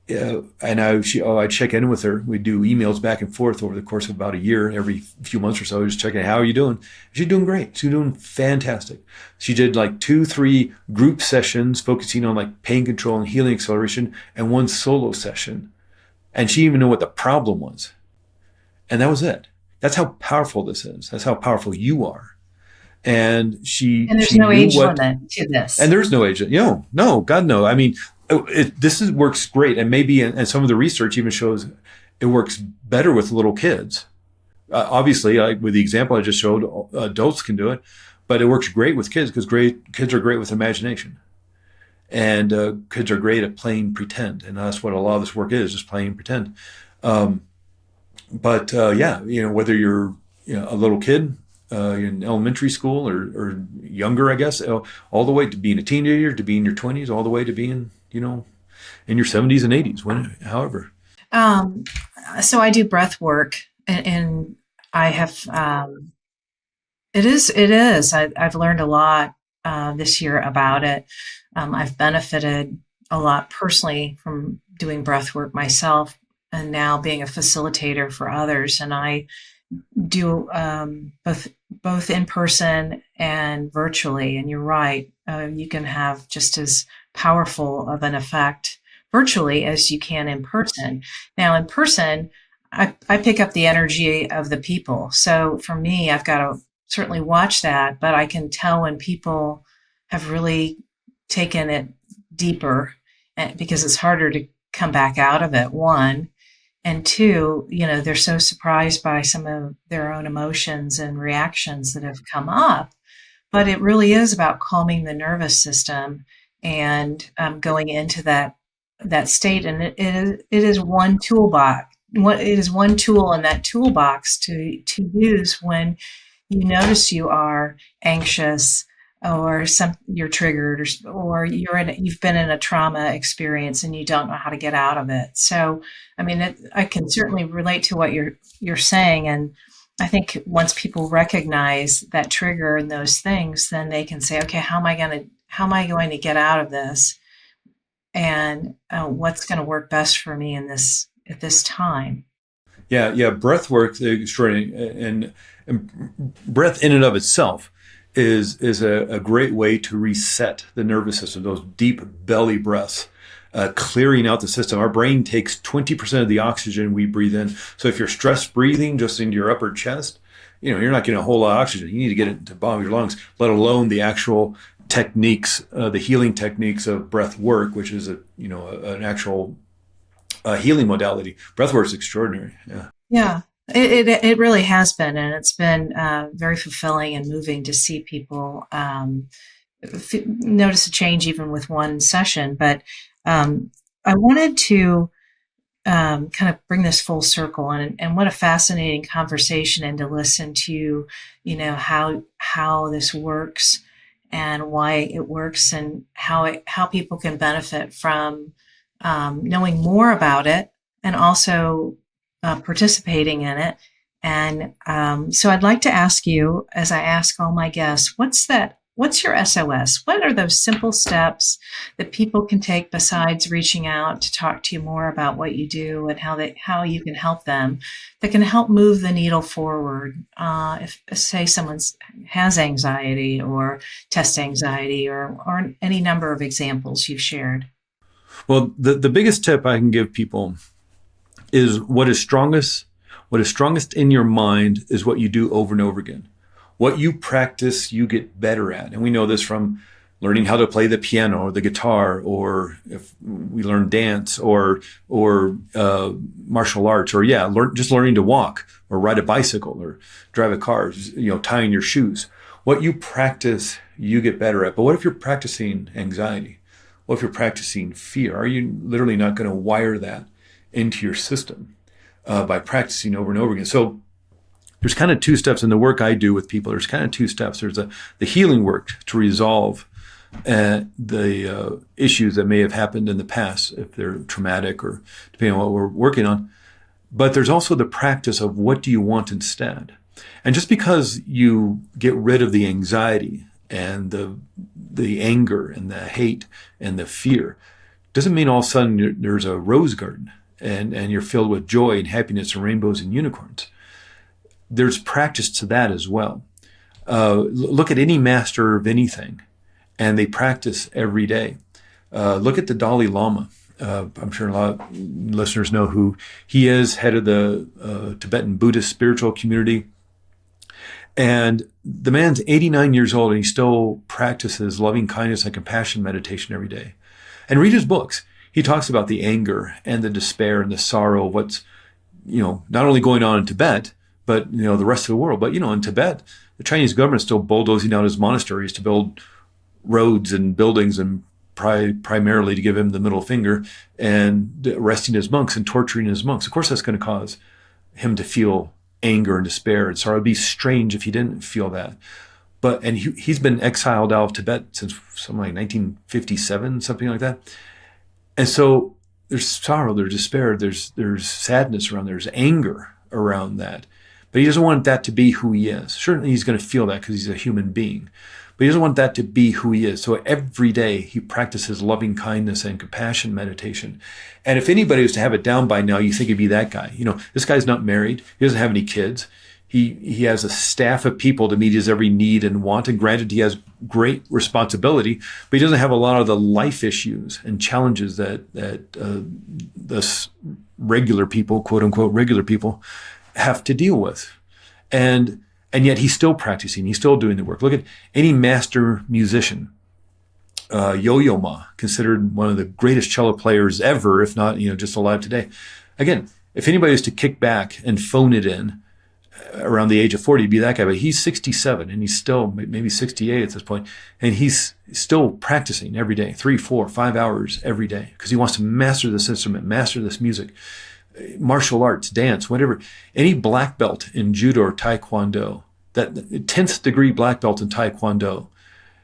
And I'd check in with her. We'd do emails back and forth over the course of about a year. Every few months or so, just checking, how are you doing? She's doing great. She's doing fantastic. She did like 2-3 group sessions focusing on like pain control and healing acceleration, and 1 solo session. And she didn't even know what the problem was. And that was it. That's how powerful this is. That's how powerful you are. And there's no age limit to this. And there's no age. No, God, no. I mean, works great. And maybe, and some of the research even shows it works better with little kids. Obviously, with the example I just showed, adults can do it, but it works great with kids because kids are great with imagination. And kids are great at playing pretend. And that's what a lot of this work is, just playing pretend. Whether you're a little kid, in elementary school or younger, I guess, all the way to being a teenager, to being in your 20s, all the way to being, in your 70s and 80s, however. So I do breath work, and I have, it is. I've learned a lot this year about it. I've benefited a lot personally from doing breath work myself, and now being a facilitator for others. And I do both in person and virtually. And you're right, you can have just as powerful of an effect virtually as you can in person. Now, in person, I pick up the energy of the people. So for me, I've got to certainly watch that, but I can tell when people have really taken it deeper, because it's harder to come back out of it, one. And two, they're so surprised by some of their own emotions and reactions that have come up. But it really is about calming the nervous system and going into that state. And it is one toolbox. It is one tool in that toolbox to use when you notice you are anxious, or you're triggered, or you've been in a trauma experience and you don't know how to get out of it. So, I mean, I can certainly relate to what you're saying, and I think once people recognize that trigger and those things, then they can say, okay, how am I going to get out of this, and what's going to work best for me at this time. Yeah. Breath work, extraordinary, and breath in and of itself is a great way to reset the nervous system. Those deep belly breaths, clearing out the system. Our brain takes 20% of the oxygen we breathe in. So if you're stress breathing just into your upper chest, you're not getting a whole lot of oxygen. You need to get it to the bottom of your lungs, let alone the actual techniques, the healing techniques of breath work, which is an actual healing modality. Breath work is extraordinary. Yeah. Yeah, it really has been, and it's been very fulfilling and moving to see people notice a change even with one session. But I wanted to kind of bring this full circle, and what a fascinating conversation, and to listen to, how this works and why it works, and how people can benefit from knowing more about it, and also participating in it. And so I'd like to ask you, as I ask all my guests, what's your SOS? What are those simple steps that people can take besides reaching out to talk to you more about what you do and how you can help them, that can help move the needle forward? If, say, someone has anxiety or test anxiety, or any number of examples you've shared. Well, the biggest tip I can give people is what is strongest in your mind is what you do over and over again. What you practice, you get better at. And we know this from learning how to play the piano or the guitar, or if we learn dance or martial arts, or just learning to walk or ride a bicycle or drive a car, tying your shoes. What you practice, you get better at. But what if you're practicing anxiety? What if you're practicing fear? Are you literally not going to wire that into your system by practicing over and over again? So there's kind of two steps in the work I do with people. There's kind of two steps. There's the healing work to resolve the issues that may have happened in the past, if they're traumatic or depending on what we're working on. But there's also the practice of what do you want instead. And just because you get rid of the anxiety and the anger and the hate and the fear doesn't mean all of a sudden there's a rose garden and you're filled with joy and happiness and rainbows and unicorns. There's practice to that as well. Look at any master of anything, and they practice every day. Look at the Dalai Lama. I'm sure a lot of listeners know who he is, head of the Tibetan Buddhist spiritual community. And the man's 89 years old, and he still practices loving kindness and compassion meditation every day. And read his books. He talks about the anger and the despair and the sorrow of what's, not only going on in Tibet, but, the rest of the world. But, in Tibet, the Chinese government is still bulldozing out his monasteries to build roads and buildings, and primarily to give him the middle finger, and arresting his monks and torturing his monks. Of course, that's going to cause him to feel anger and despair and sorrow. It'd be strange if he didn't feel that. And he's been exiled out of Tibet since something like 1957, something like that. And so there's sorrow, there's despair, there's sadness around, there's anger around that. But he doesn't want that to be who he is. Certainly he's going to feel that because he's a human being. But he doesn't want that to be who he is. So every day he practices loving kindness and compassion meditation. And if anybody was to have it down by now, you think it'd be that guy. This guy's not married. He doesn't have any kids. He has a staff of people to meet his every need and want. And granted, he has great responsibility, but he doesn't have a lot of the life issues and challenges that the regular people, quote unquote, regular people, have to deal with. And yet he's still practicing. He's still doing the work. Look at any master musician. Yo-Yo Ma, considered one of the greatest cello players ever, if not, just alive today. Again, if anybody was to kick back and phone it in around the age of 40, it'd be that guy. But he's 67 and he's still maybe 68 at this point, and he's still practicing every day, 3, 4, 5 hours every day, because he wants to master this instrument, master this music. Martial arts, dance, whatever. Any black belt in judo or taekwondo, that 10th degree black belt in taekwondo,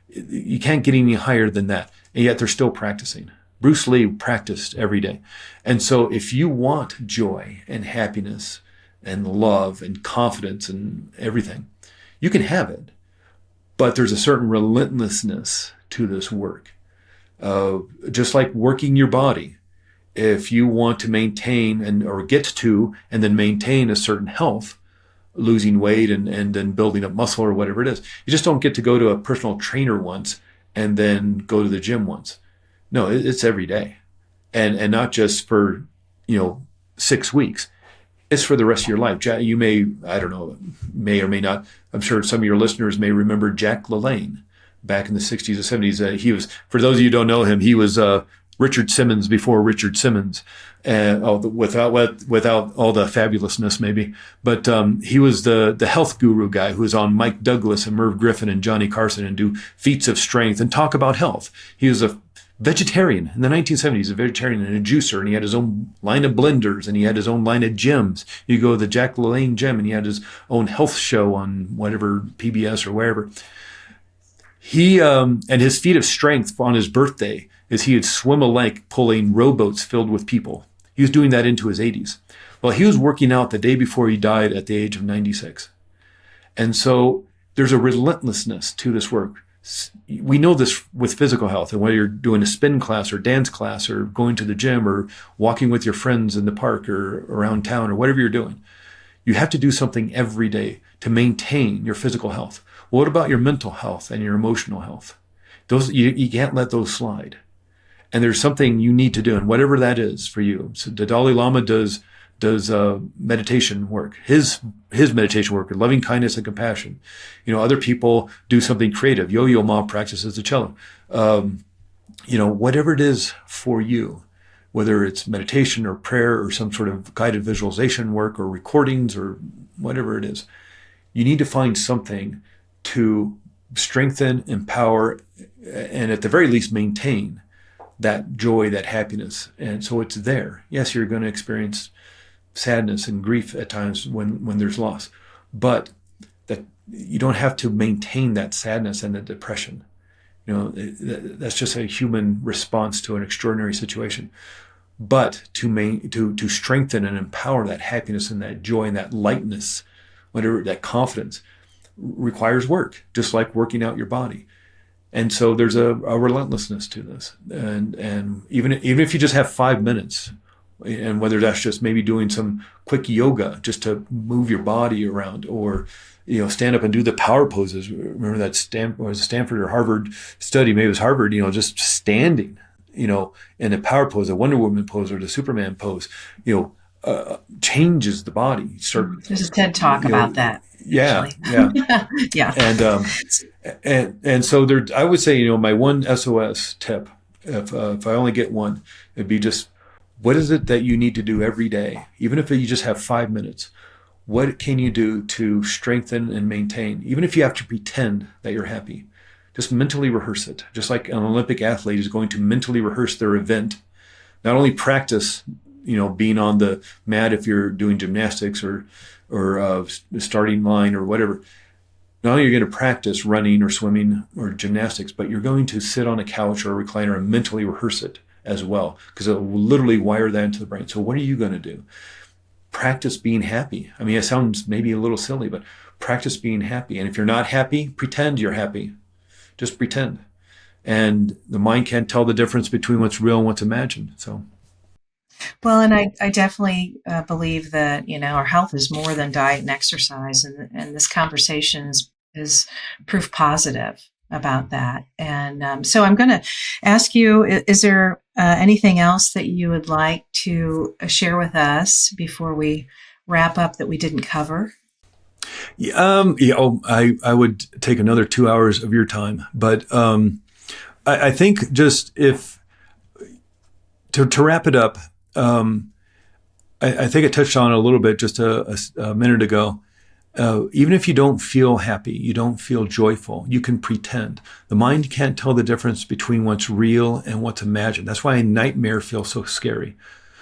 you can't get any higher than that. And yet they're still practicing. Bruce Lee practiced every day. And so if you want joy and happiness and love and confidence and everything, you can have it. But there's a certain relentlessness to this work. Just like working your body. if you want to maintain or get to and then maintain a certain health, losing weight and then building up muscle or whatever it is, you just don't get to go to a personal trainer once and then go to the gym once. No, it's every day, and not just for 6 weeks. It's for the rest of your life. You may, I don't know, may or may not. I'm sure some of your listeners may remember Jack LaLanne back in the 60s or 70s. He was, for those of you who don't know him, he was Richard Simmons before Richard Simmons, without all the fabulousness maybe. But he was the health guru guy who was on Mike Douglas and Merv Griffin and Johnny Carson and do feats of strength and talk about health. He was a vegetarian in the 1970s, a vegetarian and a juicer, and he had his own line of blenders and he had his own line of gyms. You go to the Jack LaLanne gym and he had his own health show on whatever PBS or wherever. He and his feat of strength on his birthday is he would swim a lake pulling rowboats filled with people. He was doing that into his 80s. Well, he was working out the day before he died at the age of 96. And so there's a relentlessness to this work. We know this with physical health, and whether you're doing a spin class or dance class or going to the gym or walking with your friends in the park or around town or whatever you're doing, you have to do something every day to maintain your physical health. Well, what about your mental health and your emotional health? Those you can't let those slide. And there's something you need to do, and whatever that is for you. So the Dalai Lama does meditation work, his meditation work, loving kindness and compassion. Other people do something creative. Yo-Yo Ma practices the cello. Whatever it is for you, whether it's meditation or prayer or some sort of guided visualization work or recordings or whatever it is, you need to find something to strengthen, empower, and at the very least maintain that joy, that happiness. And so it's there. Yes, you're going to experience sadness and grief at times when there's loss, but that you don't have to maintain that sadness and the depression. That's just a human response to an extraordinary situation. But to strengthen and empower that happiness and that joy and that lightness, whatever, that confidence, requires work, just like working out your body. And so there's a relentlessness to this. And even if you just have 5 minutes, and whether that's just maybe doing some quick yoga just to move your body around, or stand up and do the power poses. Remember that Stanford or Harvard study, maybe it was Harvard, just standing, in a power pose, a Wonder Woman pose or the Superman pose, changes the body. There's a TED Talk about that. Yeah. Yeah. And so there, I would say, my one SOS tip, if I only get one, it'd be just, what is it that you need to do every day? Even if you just have 5 minutes, what can you do to strengthen and maintain? Even if you have to pretend that you're happy, just mentally rehearse it. Just like an Olympic athlete is going to mentally rehearse their event, not only practice, being on the mat if you're doing gymnastics or the starting line or whatever. Not only are you going to practice running or swimming or gymnastics, but you're going to sit on a couch or a recliner and mentally rehearse it as well, because it will literally wire that into the brain. So what are you going to do? Practice being happy. I mean, it sounds maybe a little silly, but practice being happy. And if you're not happy, pretend you're happy. Just pretend. And the mind can't tell the difference between what's real and what's imagined. So. Well, and I definitely believe that, our health is more than diet and exercise. And this conversation is proof positive about that. And so I'm going to ask you, is there anything else that you would like to share with us before we wrap up that we didn't cover? I would take another 2 hours of your time, but I think just to wrap it up, I think I touched on it a little bit just a minute ago. Even if you don't feel happy, you don't feel joyful, you can pretend. The mind can't tell the difference between what's real and what's imagined. That's why a nightmare feels so scary.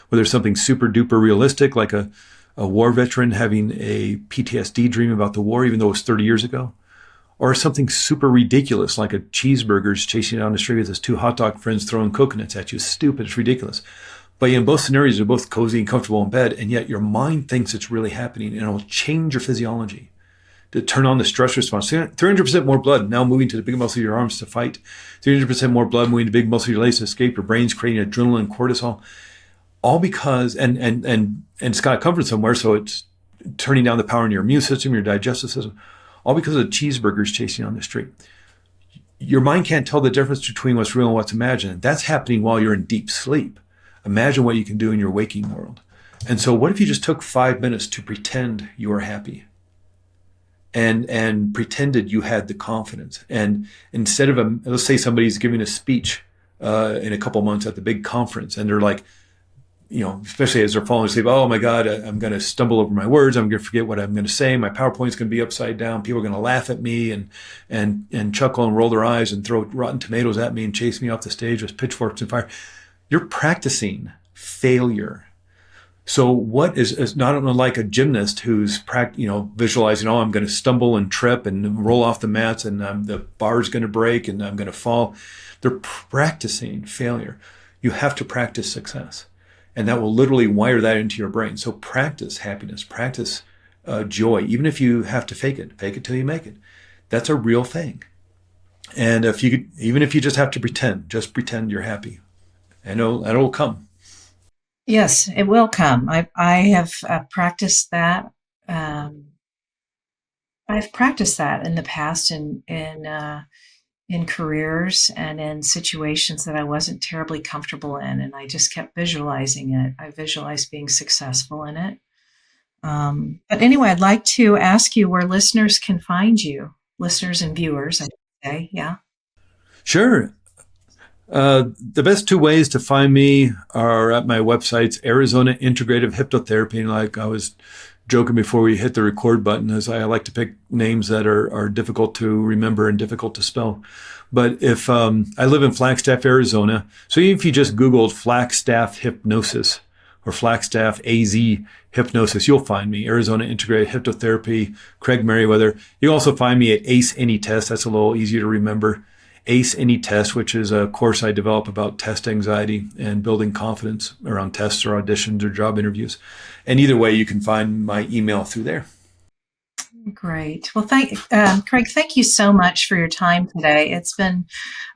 Whether it's something super duper realistic, like a war veteran having a PTSD dream about the war, even though it was 30 years ago, or something super ridiculous, like a cheeseburger's chasing down the street with his 2 hot dog friends throwing coconuts at you. It's stupid. It's ridiculous. But in both scenarios, they're both cozy and comfortable in bed, and yet your mind thinks it's really happening, and it'll change your physiology to turn on the stress response. 300% more blood now moving to the big muscle of your arms to fight. 300% more blood moving to the big muscle of your legs to escape. Your brain's creating adrenaline and cortisol. all because, and it's got to come from somewhere. So it's turning down the power in your immune system, your digestive system, all because of cheeseburgers chasing you on the street. Your mind can't tell the difference between what's real and what's imagined. That's happening while you're in deep sleep. Imagine what you can do in your waking world. And so what if you just took 5 minutes to pretend you were happy and pretended you had the confidence? And instead of, let's say somebody's giving a speech in a couple months at the big conference, and they're like, especially as they're falling asleep, oh my God, I'm going to stumble over my words. I'm going to forget what I'm going to say. My PowerPoint's going to be upside down. People are going to laugh at me and chuckle and roll their eyes and throw rotten tomatoes at me and chase me off the stage with pitchforks and fire. You're practicing failure. So what is not unlike a gymnast who's visualizing, oh, I'm going to stumble and trip and roll off the mats, and the bar's going to break and I'm going to fall. They're practicing failure. You have to practice success. And that will literally wire that into your brain. So practice happiness, practice joy, even if you have to fake it till you make it. That's a real thing. And even if you just have to just pretend you're happy, and it'll come. Yes, it will come. I have practiced that. I've practiced that in the past in careers and in situations that I wasn't terribly comfortable in, and I just kept visualizing it. I visualized being successful in it. But anyway, I'd like to ask you where listeners can find you, listeners and viewers, I should say. Yeah. Sure. The best two ways to find me are at my websites, Arizona Integrative Hypnotherapy. And like I was joking before we hit the record button, as I like to pick names that are difficult to remember and difficult to spell. But if I live in Flagstaff, Arizona, so even if you just Googled Flagstaff Hypnosis or Flagstaff AZ Hypnosis, you'll find me. Arizona Integrated Hypnotherapy, Craig Meriwether. You'll also find me at ACE Any Test. That's a little easier to remember. ACE Any Test, which is a course I develop about test anxiety and building confidence around tests or auditions or job interviews. And either way, you can find my email through there. Great. Well, Craig, thank you so much for your time today. It's been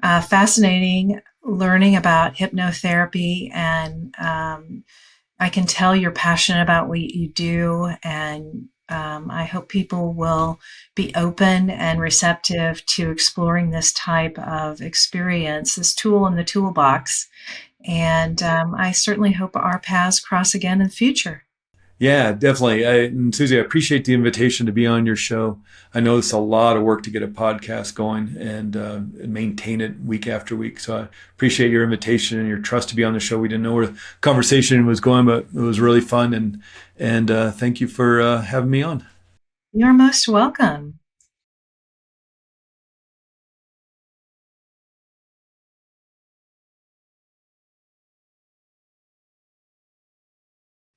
fascinating learning about hypnotherapy, and I can tell you're passionate about what you do, and I hope people will be open and receptive to exploring this type of experience, this tool in the toolbox. And I certainly hope our paths cross again in the future. Yeah, definitely. And Susie, I appreciate the invitation to be on your show. I know it's a lot of work to get a podcast going and maintain it week after week. So I appreciate your invitation and your trust to be on the show. We didn't know where the conversation was going, but it was really fun. And thank you for having me on. You're most welcome.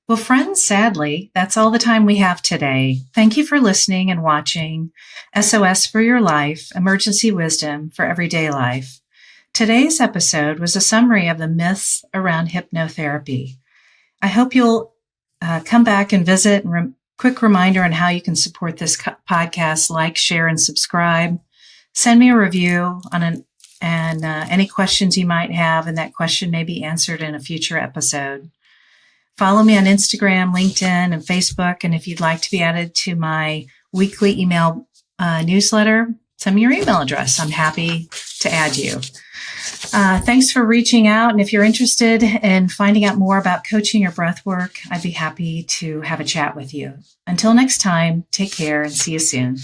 Well, friends, sadly, that's all the time we have today. Thank you for listening and watching SOS for Your Life, Emergency Wisdom for Everyday Life. Today's episode was a summary of the myths around hypnotherapy. I hope you'll come back and visit. And quick reminder on how you can support this podcast: like, share, and subscribe. Send me a review and any questions you might have, and that question may be answered in a future episode. Follow me on Instagram, LinkedIn, and Facebook. And if you'd like to be added to my weekly email newsletter, send me your email address. I'm happy to add you. Thanks for reaching out. And if you're interested in finding out more about coaching or breath work, I'd be happy to have a chat with you. Until next time, take care and see you soon.